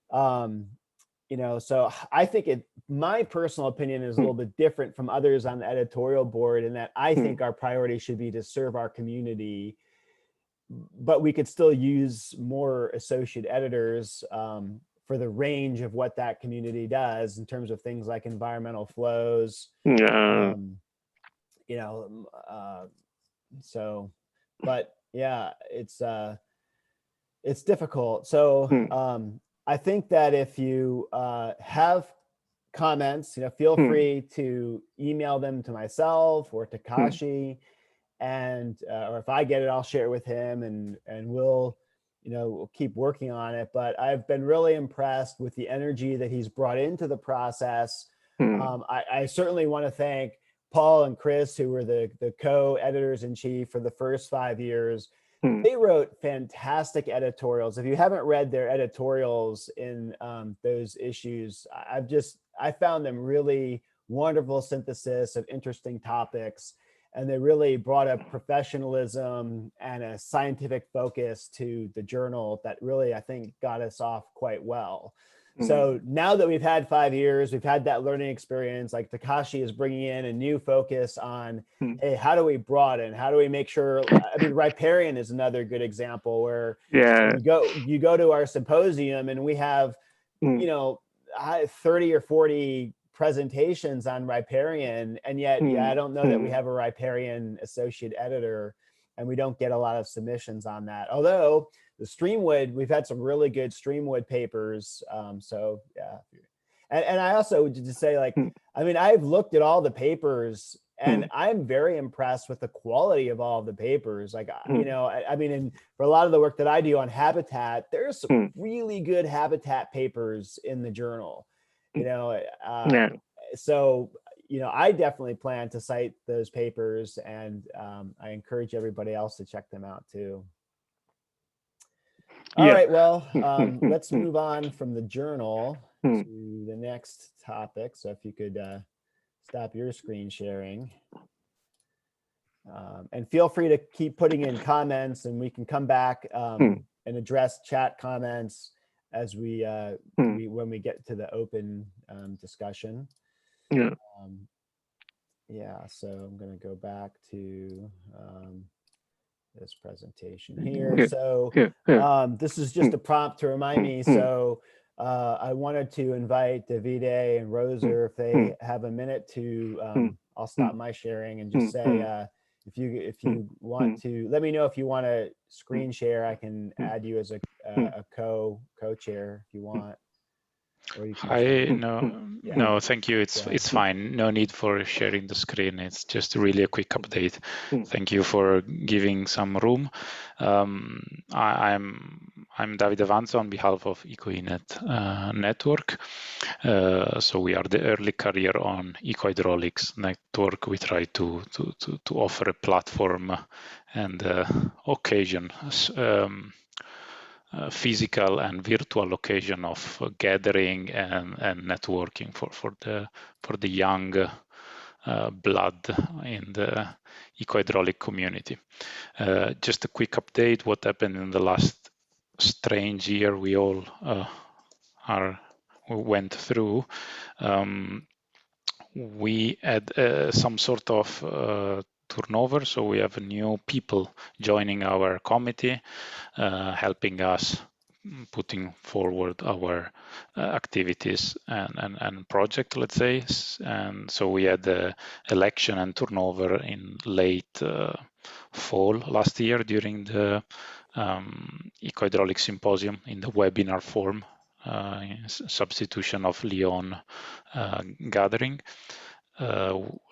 Speaker 1: I think my personal opinion is a little bit different from others on the editorial board, in that I think our priority should be to serve our community, but we could still use more associate editors for the range of what that community does in terms of things like environmental flows. So, but yeah, it's difficult. So I think that if you have comments, feel free to email them to myself or Takashi, and or if I get it, I'll share it with him, and we'll keep working on it. But I've been really impressed with the energy that he's brought into the process. I certainly want to thank Paul and Chris, who were the co-editors in chief for the first 5 years. They wrote fantastic editorials. If you haven't read their editorials in those issues, I found them really wonderful synthesis of interesting topics, and they really brought a professionalism and a scientific focus to the journal that really, I think, got us off quite well. So now that we've had 5 years, we've had that learning experience, like Takashi is bringing in a new focus on, hey, how do we broaden? How do we make sure, I mean, riparian is another good example where you go to our symposium and we have, 30 or 40 presentations on riparian, and yet I don't know that we have a riparian associate editor, and we don't get a lot of submissions on that. Although the Streamwood, we've had some really good Streamwood papers. So yeah. And I also would just say, like, I mean, I've looked at all the papers and I'm very impressed with the quality of all of the papers. Like, I mean, and for a lot of the work that I do on habitat, there's some really good habitat papers in the journal, so, I definitely plan to cite those papers, and I encourage everybody else to check them out too. All right, well, let's move on from the journal to the next topic. So if you could stop your screen sharing. And feel free to keep putting in comments, and we can come back and address chat comments as when we get to the open discussion. So I'm going to go back to this presentation here. So this is just a prompt to remind me. So I wanted to invite Davide and Roser, if they have a minute, to I'll stop my sharing and just say, if you want to let me know if you want to screen share, I can add you as a co-chair if you want.
Speaker 4: No, thank you. It's fine. No need for sharing the screen. It's just really a quick update. Thank you for giving some room. I'm Davide Vanzo on behalf of Ecohydraulics network. So we are the early carrier on Ecohydraulics network. We try to offer a platform and occasion. Physical and virtual occasion of gathering and networking for the young blood in the ecohydraulic community. Just a quick update: what happened in the last strange year we all went through. We had some sort of turnover, so we have new people joining our committee, helping us putting forward our activities and project, let's say. And so we had the election and turnover in late fall last year during the Ecohydraulic Symposium in the webinar form, in substitution of Lyon gathering.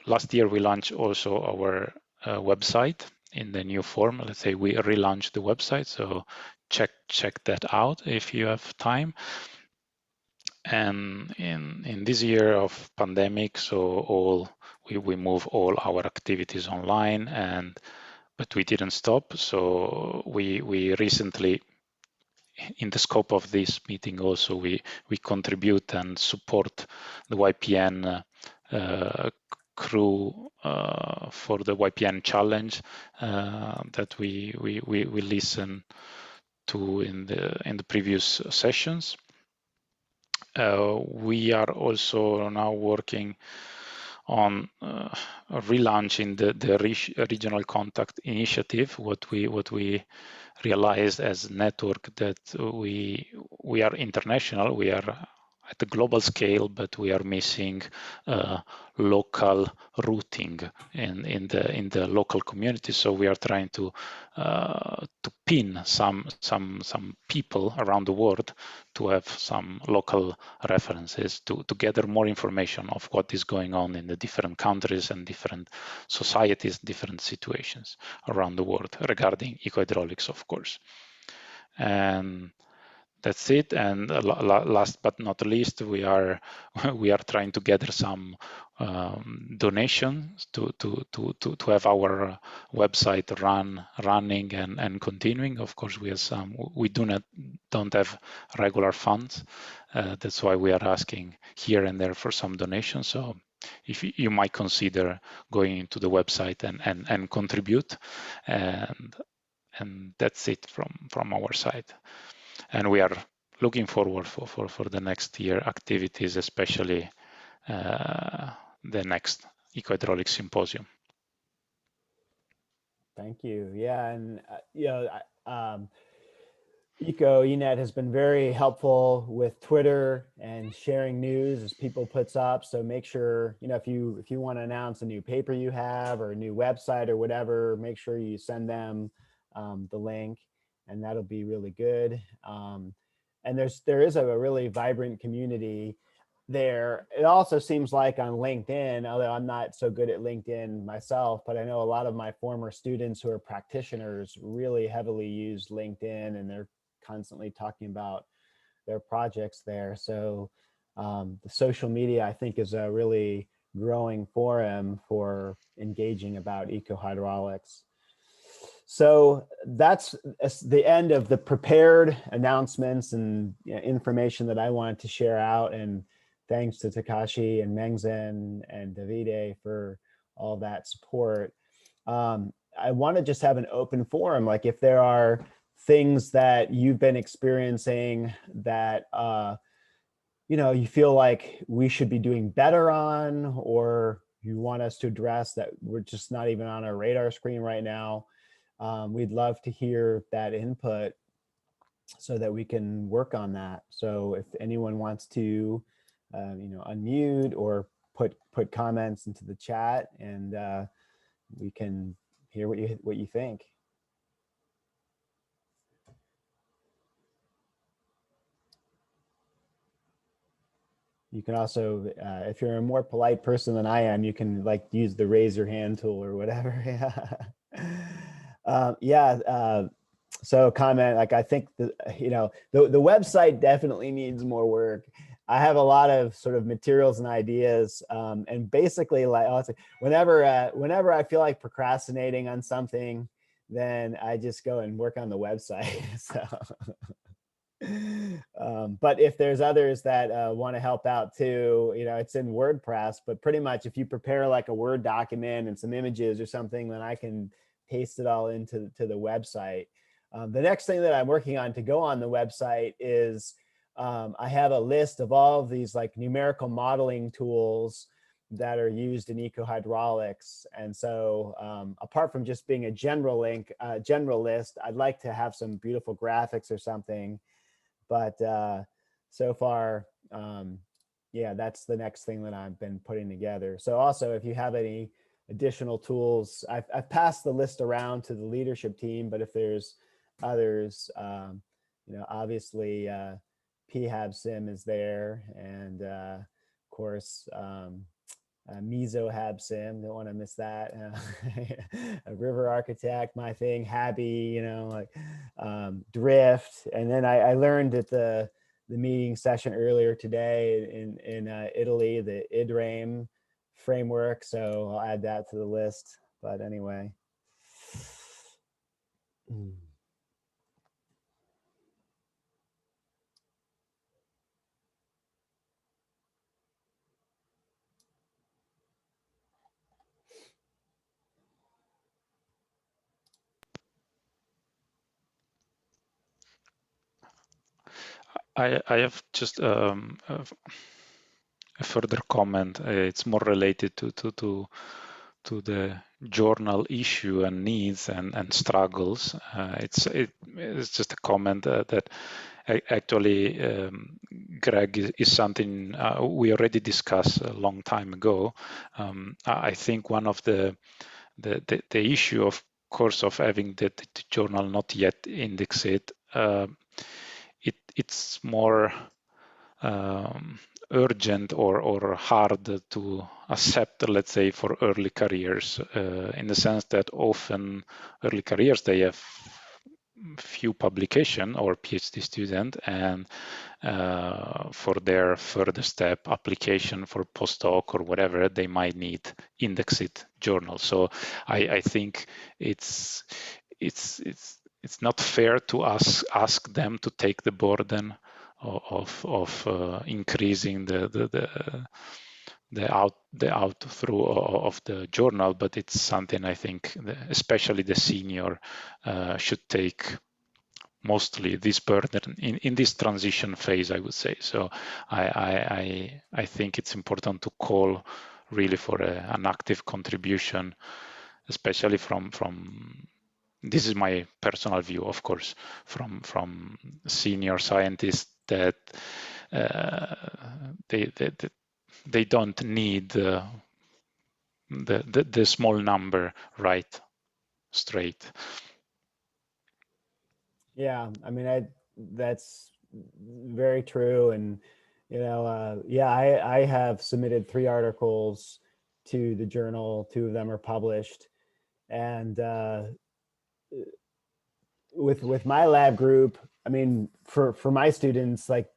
Speaker 4: Last year we launched also our website in the new form. Let's say we relaunched the website, so check that out if you have time. And in this year of pandemic, so we move all our activities online, but we didn't stop. So we recently, in the scope of this meeting, also we contribute and support the YPN crew for the YPN challenge that we listen to in the previous sessions. We are also now working on relaunching the regional contact initiative. What we realized as network that we are international, we are at a global scale, but we are missing local routing in the local community. So we are trying to pin some people around the world to have some local references to gather more information of what is going on in the different countries and different societies, different situations around the world regarding ecohydraulics, of course. And that's it. And last but not least, we are trying to gather some donations to have our website running and continuing. Of course, we don't have regular funds. That's why we are asking here and there for some donations. So if you might consider going into the website and contribute, and that's it from our side. And we are looking forward for the next year activities, especially the next Ecohydraulics Symposium.
Speaker 1: Thank you. Yeah, and EcoENet has been very helpful with Twitter and sharing news as people puts up. So make sure, if you want to announce a new paper you have or a new website or whatever, make sure you send them the link, and that'll be really good. And there is a really vibrant community there. It also seems like on LinkedIn, although I'm not so good at LinkedIn myself, but I know a lot of my former students who are practitioners really heavily use LinkedIn, and they're constantly talking about their projects there. So the social media, I think, is a really growing forum for engaging about ecohydraulics. So that's the end of the prepared announcements and information that I wanted to share out. And thanks to Takashi and Mengzen and Davide for all that support. I want to just have an open forum, like if there are things that you've been experiencing that you feel like we should be doing better on, or you want us to address that we're just not even on our radar screen right now. We'd love to hear that input so that we can work on that. So if anyone wants to, unmute or put comments into the chat, and we can hear what you think. You can also, if you're a more polite person than I am, you can use the raise your hand tool or whatever. So comment, I think the website definitely needs more work. I have a lot of sort of materials and ideas, and basically whenever I feel like procrastinating on something, then I just go and work on the website. So. But if there's others that want to help out too, it's in WordPress, but pretty much if you prepare like a Word document and some images or something, then I can paste it all into the website. The next thing that I'm working on to go on the website is I have a list of all of these numerical modeling tools that are used in ecohydraulics. And so apart from just being a general list, I'd like to have some beautiful graphics or something. But so far, that's the next thing that I've been putting together. So also, if you have any additional tools, I've passed the list around to the leadership team, but if there's others, obviously PHABSIM is there, and of course, MesoHabSim, don't want to miss that. A River Architect, my thing, Habi, Drift. And then I learned at the meeting session earlier today in Italy, the IDRAME framework. So I'll add that to the list. But anyway.
Speaker 4: I have just a further comment. It's more related to the journal issue and needs and struggles. It's just a comment that actually Greg is something we already discussed a long time ago. I think one of the issue, of course, of having the journal not yet indexed, it's more urgent or hard to accept, let's say, for early careers, in the sense that often early careers, they have few publication or PhD student, and for their further step application for postdoc or whatever, they might need indexed journal. So I think it's not fair to ask them to take the burden of increasing the out through of the journal, but it's something I think especially the senior should take mostly this burden in this transition phase, I would say. So I think it's important to call really for an active contribution, especially from this is my personal view, of course, from senior scientists that they don't need the small number right straight.
Speaker 1: Yeah, I mean, that's very true. And, yeah, I have submitted 3 articles to the journal. 2 of them are published. And with my lab group, I mean, for my students, like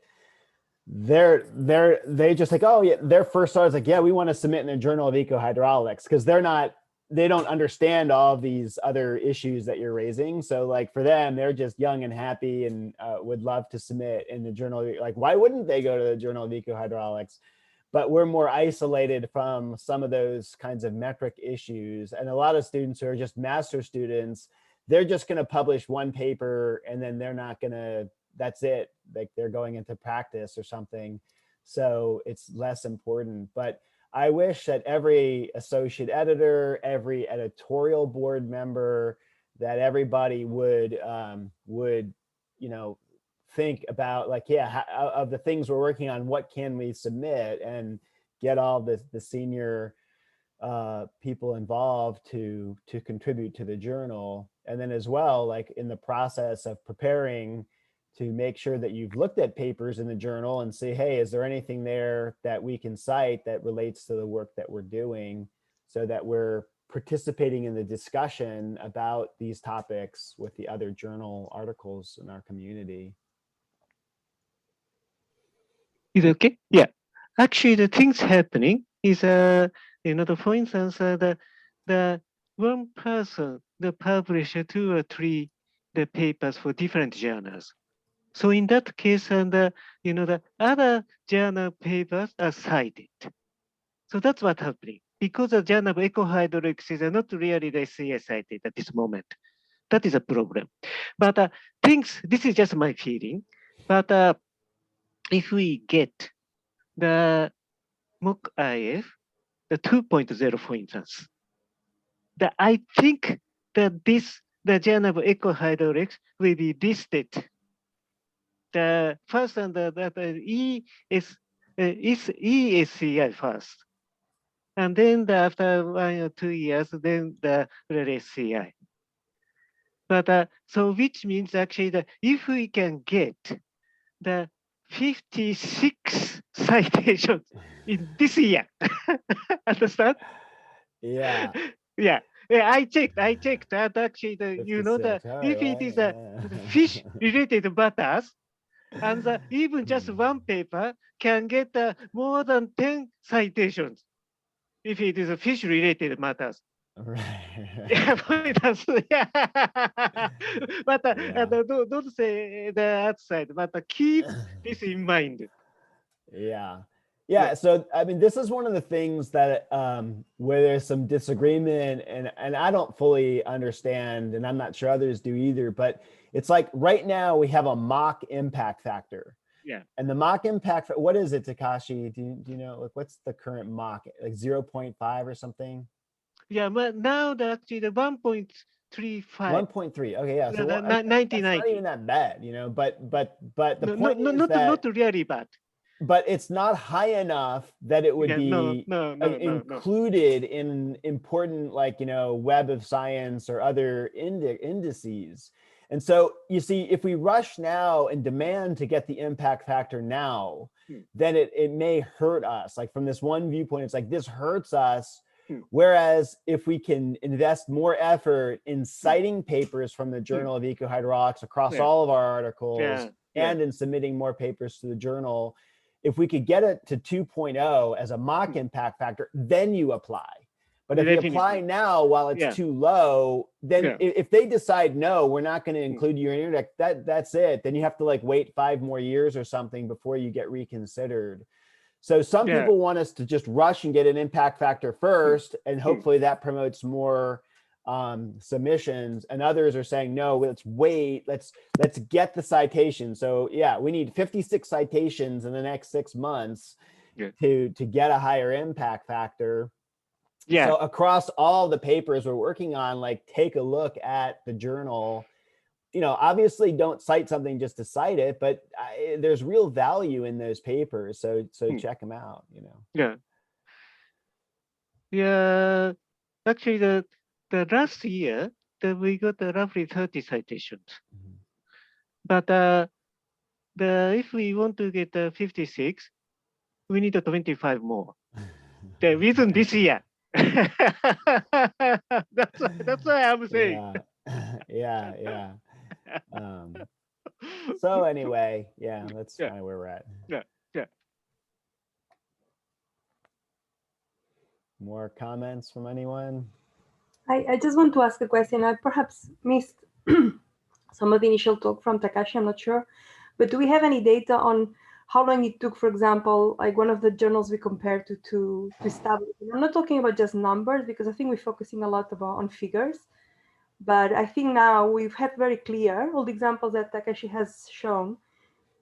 Speaker 1: they just like, oh yeah, their first thought is like, yeah, we want to submit in the Journal of Ecohydraulics, because they don't understand all of these other issues that you're raising. So like for them, they're just young and happy and would love to submit in the journal. Like, why wouldn't they go to the Journal of Ecohydraulics? But we're more isolated from some of those kinds of metric issues. And a lot of students who are just master students, they're just going to publish one paper and then they're not going to, that's it. Like they're going into practice or something. So it's less important. But I wish that every associate editor, every editorial board member, that everybody would think about, like, yeah, of the things we're working on, what can we submit, and get all the senior people involved to contribute to the journal. And then as well, like in the process of preparing, to make sure that you've looked at papers in the journal and say, hey, is there anything there that we can cite that relates to the work that we're doing, so that we're participating in the discussion about these topics with the other journal articles in our community.
Speaker 3: Is it okay? Yeah. Actually, the things happening is, for instance, the one person, the publisher 2 or 3 the papers for different journals. So in that case, and the other journal papers are cited. So that's what's happening. Because the journal of Ecohydraulics is not really the SEA cited at this moment. That is a problem. But this is just my feeling. But if we get the mock IF, the 2.0, for instance, I think that the journal of Ecohydraulics will be listed. The first and the ESCI first. And then after 1 or 2 years, then the SCI. But so which means actually that if we can get the 56 citations in this year, understand?
Speaker 1: Yeah.
Speaker 3: Yeah. Yeah, I checked that actually if it is a fish related matters, and even just one paper can get more than 10 citations if it is a fish related matters.
Speaker 1: Right.
Speaker 3: Yeah, for instance, yeah. But
Speaker 1: Yeah.
Speaker 3: don't say the outside, but keep this in mind.
Speaker 1: Yeah. Yeah. So, I mean, this is one of the things that where there's some disagreement, and I don't fully understand, and I'm not sure others do either, but it's like right now we have a mock impact factor.
Speaker 3: Yeah.
Speaker 1: And the mock impact, what is it, Takashi? Do you know, like, what's the current mock, like 0.5 or something?
Speaker 3: Yeah, but now actually the 1.35.
Speaker 1: 1.3. Okay, yeah. So well, I mean, that's not even that bad, but the point is that
Speaker 3: not really bad.
Speaker 1: But it's not high enough that it would be included in important, like, Web of Science or other indices. And so you see, if we rush now and demand to get the impact factor now, then it may hurt us. Like from this one viewpoint, it's like, this hurts us Whereas if we can invest more effort in citing papers from the Journal of Ecohydraulics across all of our articles and in submitting more papers to the journal, if we could get it to 2.0 as a mock impact factor, then you apply. But if you apply now while it's too low, then if they decide, no, we're not going to include you in your index, that's it. Then you have to like wait 5 more years or something before you get reconsidered. So some people want us to just rush and get an impact factor first, and hopefully that promotes more submissions. And others are saying, no, let's wait, let's get the citation. So yeah, we need 56 citations in the next 6 months to get a higher impact factor. So across all the papers we're working on, like take a look at the journal. You know, obviously don't cite something just to cite it, but there's real value in those papers. So check them out, you know.
Speaker 3: Yeah. Actually, the last year that we got roughly 30 citations. But if we want to get 56, we need 25 more. Within this year. that's why I'm saying.
Speaker 1: Yeah. So anyway, that's kind of where we're at. More comments from anyone?
Speaker 5: I just want to ask a question. I perhaps missed some of the initial talk from Takashi, I'm not sure. But do we have any data on how long it took, for example, like one of the journals we compared to establish? I'm not talking about just numbers, because I think we're focusing a lot on figures. But I think now we've had very clear all the examples that Takashi has shown,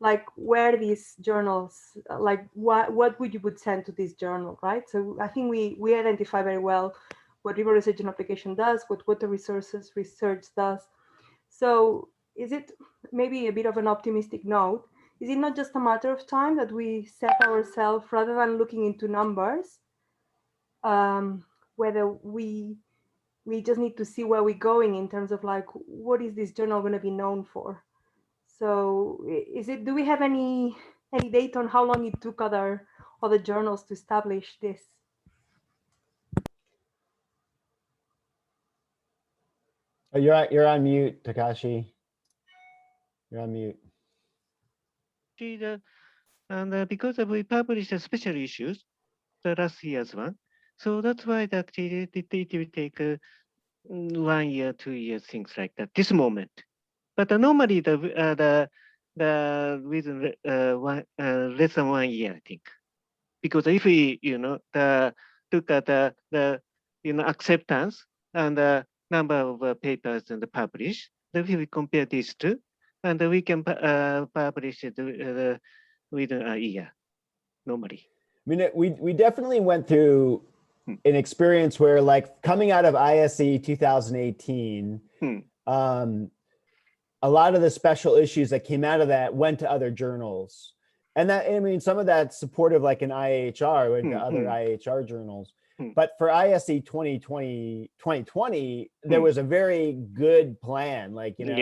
Speaker 5: like where these journals, like what would you would send to this journal, right? So I think we identify very well what river research and application does, what water resources research does. So is it maybe a bit of an optimistic note? Is it not just a matter of time that we set ourselves, rather than looking into numbers, whether we just need to see where we're going in terms of like, what is this journal going to be known for? So do we have any data on how long it took other journals to establish this?
Speaker 1: Oh, you're on mute, Takashi. You're on mute.
Speaker 3: And because we published special issues, the last year's one, so that's why actually it will take 1 year, 2 years, things like that. This moment, but normally the within less than 1 year, I think, because if we look at the acceptance and the number of papers and published, then we compare these two, and we can publish it within a year normally.
Speaker 1: I mean, we definitely went through an experience where, like, coming out of ISE 2018, a lot of the special issues that came out of that went to other journals. And that, I mean, some of that's supportive, like in IHR, went to other IHR journals. But for ISE 2020, there was a very good plan, like, you know,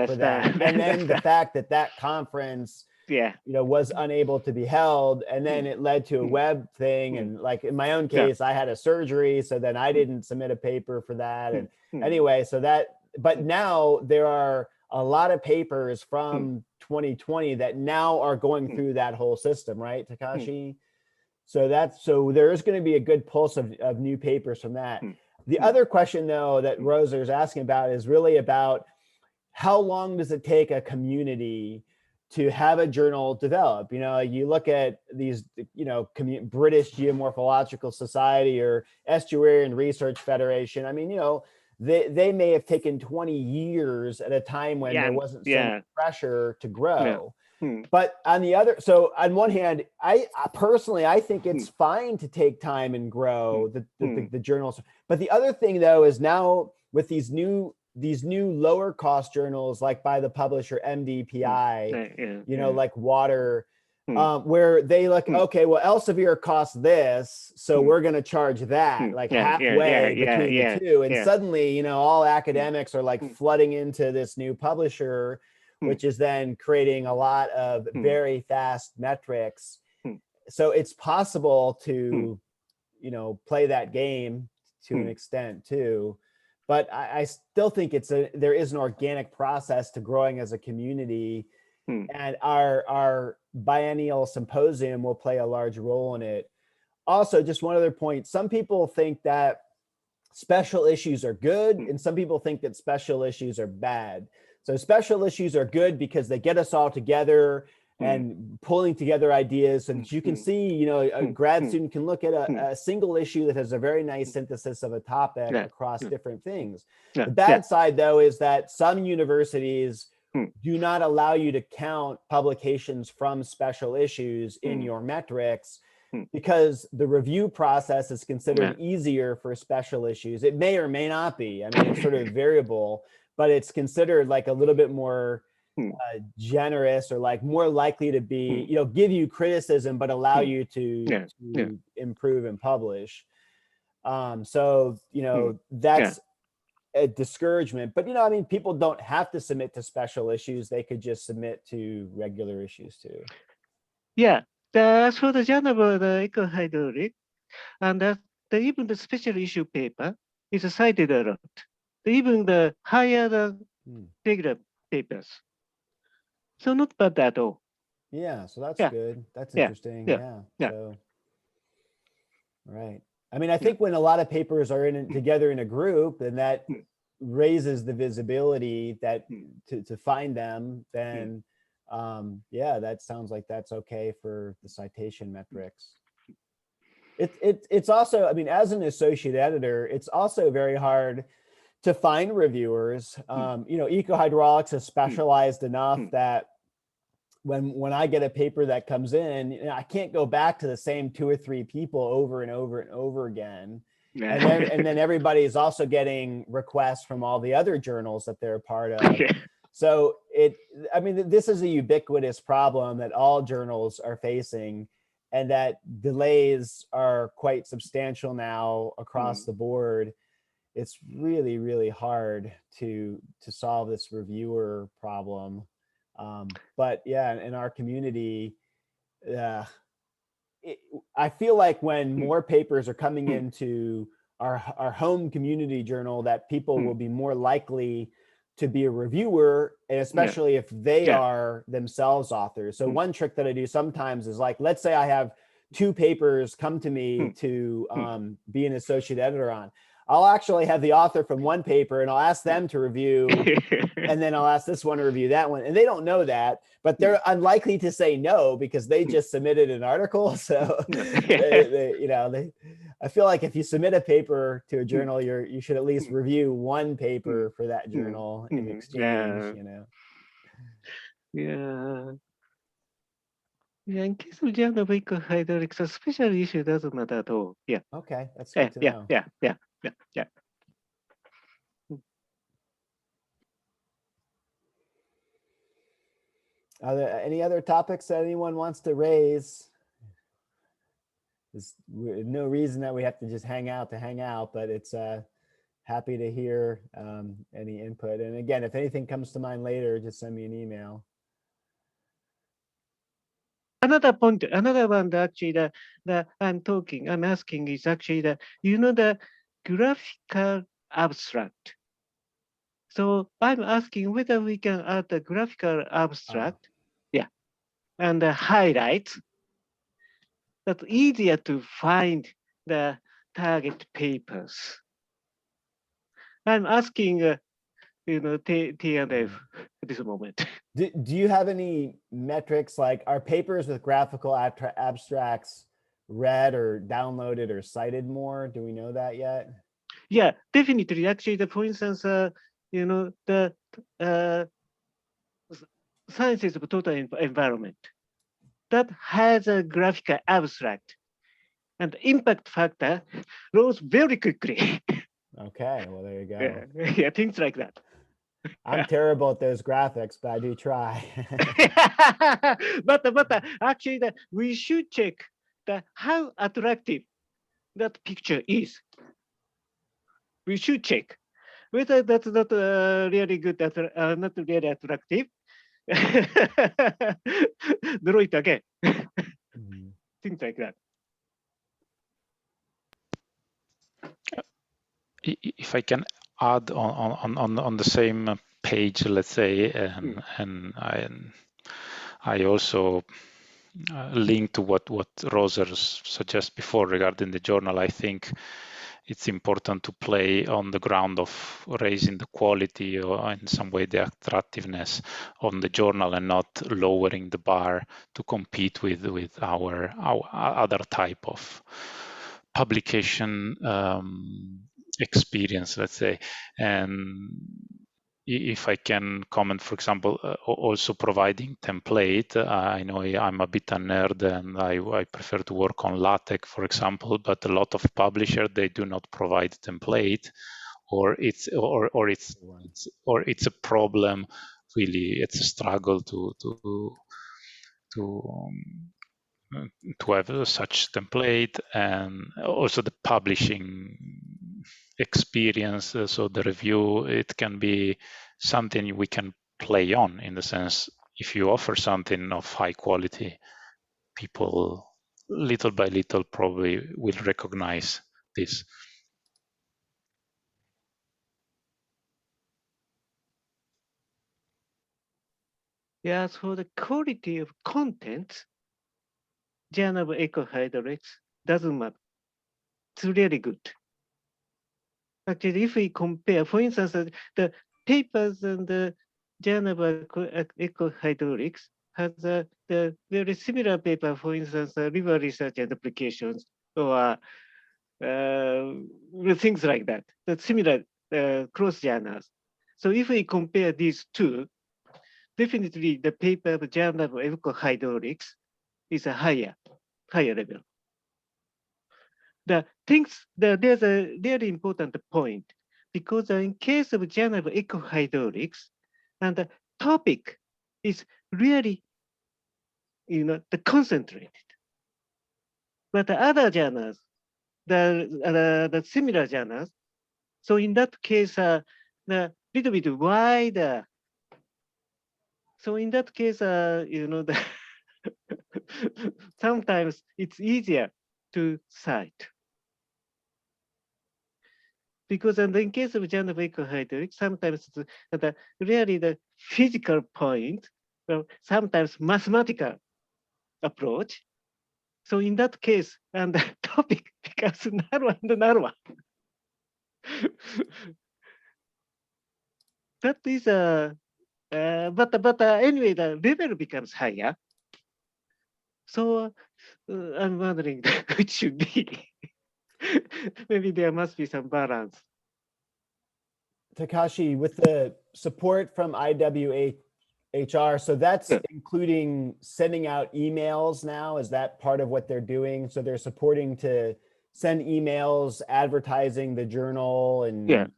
Speaker 1: for that. And then the fact that conference, was unable to be held, and then it led to a web thing. And like in my own case, I had a surgery, so then I didn't submit a paper for that. And anyway, so that, but now there are a lot of papers from 2020 that now are going through that whole system, right, Takashi? So there is going to be a good pulse of new papers from that. The other question, though, that Rosa is asking about is really about how long does it take a community to have a journal develop? You know, you look at these, British Geomorphological Society or Estuarian Research Federation. I mean, they may have taken 20 years at a time when there wasn't so much pressure to grow. But on one hand, I personally think it's fine to take time and grow the journals. But the other thing, though, is now with these new lower cost journals, like by the publisher MDPI, like water, where they look, okay, well, Elsevier costs this, so we're going to charge that, like halfway between the two. And suddenly, all academics are like flooding into this new publisher, which is then creating a lot of very fast metrics. So it's possible to, play that game. to an extent too. But I still think there is an organic process to growing as a community, and our biennial symposium will play a large role in it. Also, just one other point, some people think that special issues are good, and some people think that special issues are bad. So special issues are good because they get us all together and pulling together ideas. And you can see, you know, a grad student can look at a single issue that has a very nice synthesis of a topic across different things. The bad side, though, is that some universities do not allow you to count publications from special issues in your metrics, because the review process is considered easier for special issues. It may or may not be. I mean, it's sort of variable, but it's considered like a little bit more generous, or like more likely to be, you know, give you criticism, but allow you to improve and publish. So, you know, that's a discouragement. But, you know, I mean, people don't have to submit to special issues. They could just submit to regular issues too.
Speaker 3: Yeah. As for the journal about the Ecohydraulics, and even the special issue paper is cited a lot. Even the higher the regular papers. So not bad at all.
Speaker 1: Yeah, so that's good. That's interesting. Yeah. So, right. I mean, I think when a lot of papers are together in a group, and that raises the visibility that to find them, then yeah, that sounds like that's okay for the citation metrics. It's also, I mean, as an associate editor, it's also very hard to find reviewers. You know, Ecohydraulics is specialized enough that when I get a paper that comes in, you know, I can't go back to the same 2 or 3 people over and over and over again. And then everybody is also getting requests from all the other journals that they're a part of. So I mean, this is a ubiquitous problem that all journals are facing, and that delays are quite substantial now across the board. It's really, really hard to solve this reviewer problem. But yeah, in our community, I feel like when more papers are coming into our home community journal, that people will be more likely to be a reviewer, and especially if they are themselves authors. So one trick that I do sometimes is, like, let's say I have 2 papers come to me to be an associate editor on. I'll actually have the author from one paper, and I'll ask them to review, and then I'll ask this one to review that one. And they don't know that, but they're unlikely to say no because they just submitted an article. So, you know, I feel like if you submit a paper to a journal, you should at least review one paper for that journal in exchange. You know.
Speaker 3: Yeah, in case of journal of Ecohydraulics, a special issue doesn't matter at all. Yeah.
Speaker 1: Okay, that's good to know.
Speaker 3: Yeah.
Speaker 1: Are there any other topics that anyone wants to raise? There's no reason that we have to just hang out, but it's happy to hear any input. And again, if anything comes to mind later, just send me an email.
Speaker 3: Another point, another one that actually that I'm asking is actually that, you know, the graphical abstract. So I'm asking whether we can add the graphical abstract, and the highlights. That's easier to find the target papers. I'm asking, you know, T&F at this moment.
Speaker 1: Do you have any metrics, like, are papers with graphical abstracts read or downloaded or cited more? Do we know that yet?
Speaker 3: Yeah, definitely. Actually, for instance, you know, the sciences of total environment that has a graphical abstract, and the impact factor rose very quickly.
Speaker 1: Okay, well, there you go.
Speaker 3: Yeah, things like that.
Speaker 1: I'm terrible at those graphics, but I do try.
Speaker 3: but actually, we should check how attractive that picture is. We should check whether that's not really good, not really attractive. Draw it again. Things like that.
Speaker 4: if I can add on the same page, let's say, and I also link to what Roser suggests before regarding the journal. I think it's important to play on the ground of raising the quality or in some way the attractiveness on the journal and not lowering the bar to compete with our other type of publication experience, let's say. And if I can comment, for example, also providing template. I know I'm a bit a nerd and I prefer to work on LaTeX, for example, but a lot of publishers, they do not provide template, or it's a problem. Really, it's a struggle to have such template, and also the publishing experience. So the review, it can be something we can play on, in the sense, if you offer something of high quality, people little by little probably will recognize this.
Speaker 3: Yeah, so the quality of content, journal of Ecohydraulics doesn't matter. It's really good. Actually, if we compare, for instance, the papers and the journal of Ecohydraulics has the very similar paper, for instance, river research and applications, or things like that, the similar cross journals. So if we compare these two, definitely the paper of journal of Ecohydraulics is a higher level. There's a very important point, because in case of journal of Ecohydraulics, and the topic is really, the concentrated. But the other journals, the similar journals, so in that case, the little bit wider. So in that case, the sometimes it's easier to cite. Because in case of journal of Ecohydraulics, sometimes really the physical point, well, sometimes mathematical approach. So in that case, and the topic becomes narrower and narrower. That is but anyway, the level becomes higher. So I'm wondering which should be. Maybe there must be some balance.
Speaker 1: Takashi, with the support from IWHR, so that's including sending out emails now. Is that part of what they're doing? So they're supporting to send emails advertising the journal and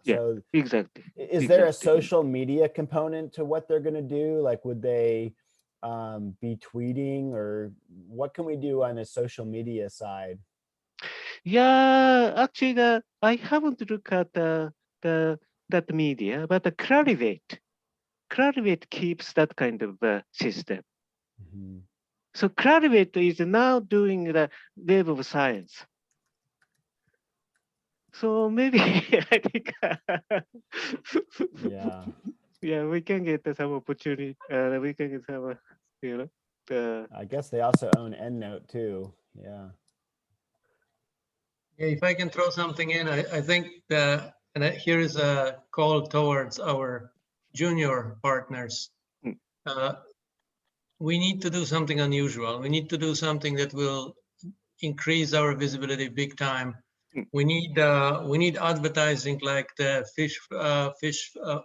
Speaker 1: so
Speaker 3: exactly.
Speaker 1: Is there a social media component to what they're going to do? Like, would they be tweeting, or what can we do on a social media side?
Speaker 3: Yeah, actually, I haven't looked at that media, but Clarivate keeps that kind of system.
Speaker 1: Mm-hmm.
Speaker 3: So Clarivate is now doing the Web of Science. So maybe I think yeah, we can get some opportunity. We can get some,
Speaker 1: I guess they also own EndNote too. Yeah.
Speaker 6: If I can throw something in, I think here is a call towards our junior partners. We need to do something unusual. We need to do something that will increase our visibility big time. We need advertising like the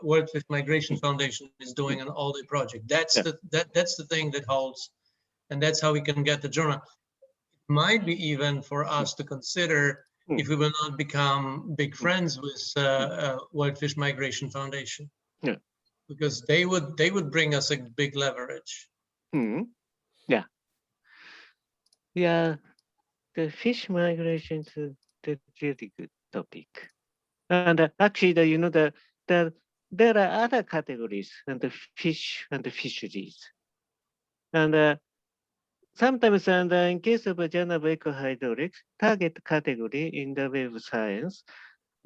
Speaker 6: World Fish Migration Foundation is doing on all the project. That's the thing that holds, and that's how we can get the journal. It might be even for us to consider if we will not become big friends with World Fish Migration Foundation, because they would bring us a big leverage.
Speaker 3: Yeah, the fish migration is a really good topic. And actually, there are other categories and the fish and the fisheries. And sometimes, and in case of a journal of Ecohydraulics, target category in the Web of Science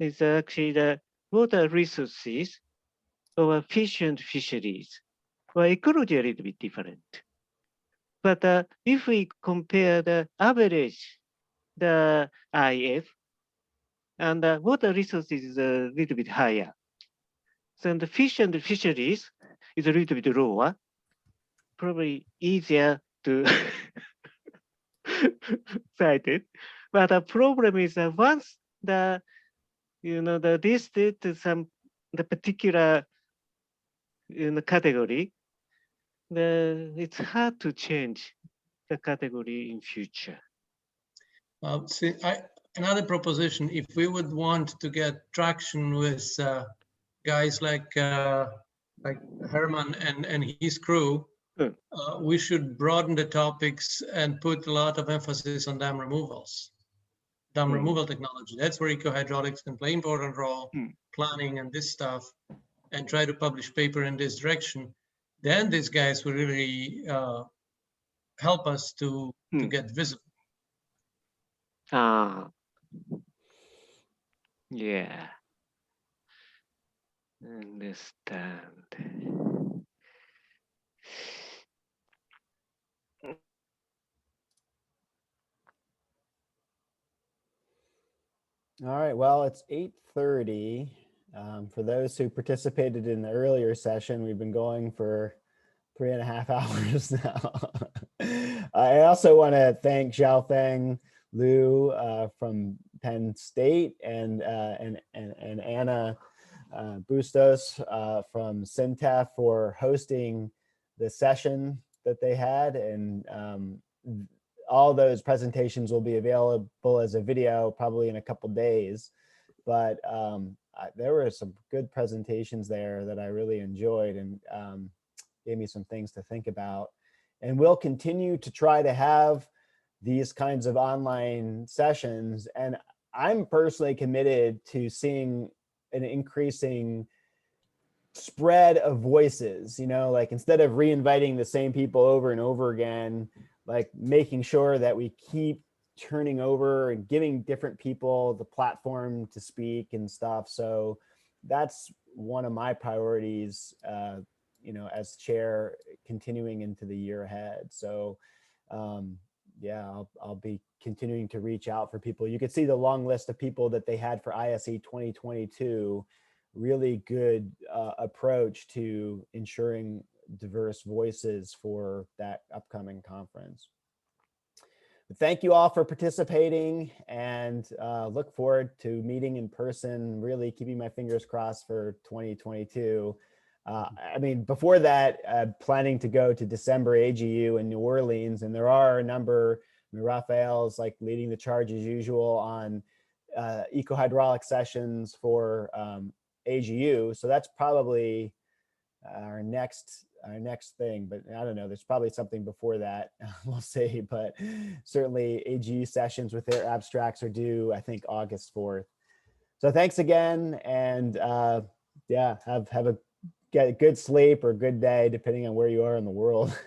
Speaker 3: is actually the water resources or efficient fisheries or ecology a little bit different. But if we compare the average, the IF, and the water resources is a little bit higher. So the fish and the fisheries is a little bit lower, probably easier to cite it. But the problem is that once the listed to the particular category, it's hard to change the category in future.
Speaker 6: See, another proposition, if we would want to get traction with guys like Herman and his crew, we should broaden the topics and put a lot of emphasis on dam removals, dam removal technology. That's where Ecohydraulics can play an important role, planning and this stuff, and try to publish paper in this direction. Then these guys will really help us to get visible.
Speaker 3: Yeah. Understand.
Speaker 1: All right, well, it's 8:30. For those who participated in the earlier session, we've been going for 3.5 hours now. I also want to thank Xiaofeng Liu from Penn State and Anna Bustos from Syntef for hosting the session that they had, and all those presentations will be available as a video probably in a couple days. But there were some good presentations there that I really enjoyed, and gave me some things to think about. And we'll continue to try to have these kinds of online sessions. And I'm personally committed to seeing an increasing spread of voices, like instead of reinviting the same people over and over again, like making sure that we keep turning over and giving different people the platform to speak and stuff. So that's one of my priorities, as chair, continuing into the year ahead. So yeah, I'll be continuing to reach out for people. You could see the long list of people that they had for ISE 2022. Really good approach to ensuring diverse voices for that upcoming conference. But thank you all for participating, and look forward to meeting in person, really keeping my fingers crossed for 2022. I mean, before that, planning to go to December AGU in New Orleans, and there are a number, Raphael's like leading the charge as usual on ecohydraulic sessions for AGU. So that's probably our next thing, but I don't know, there's probably something before that. We'll see, but certainly AGU sessions with their abstracts are due, I think, August 4th. So thanks again, and yeah, have a get a good sleep or good day, depending on where you are in the world.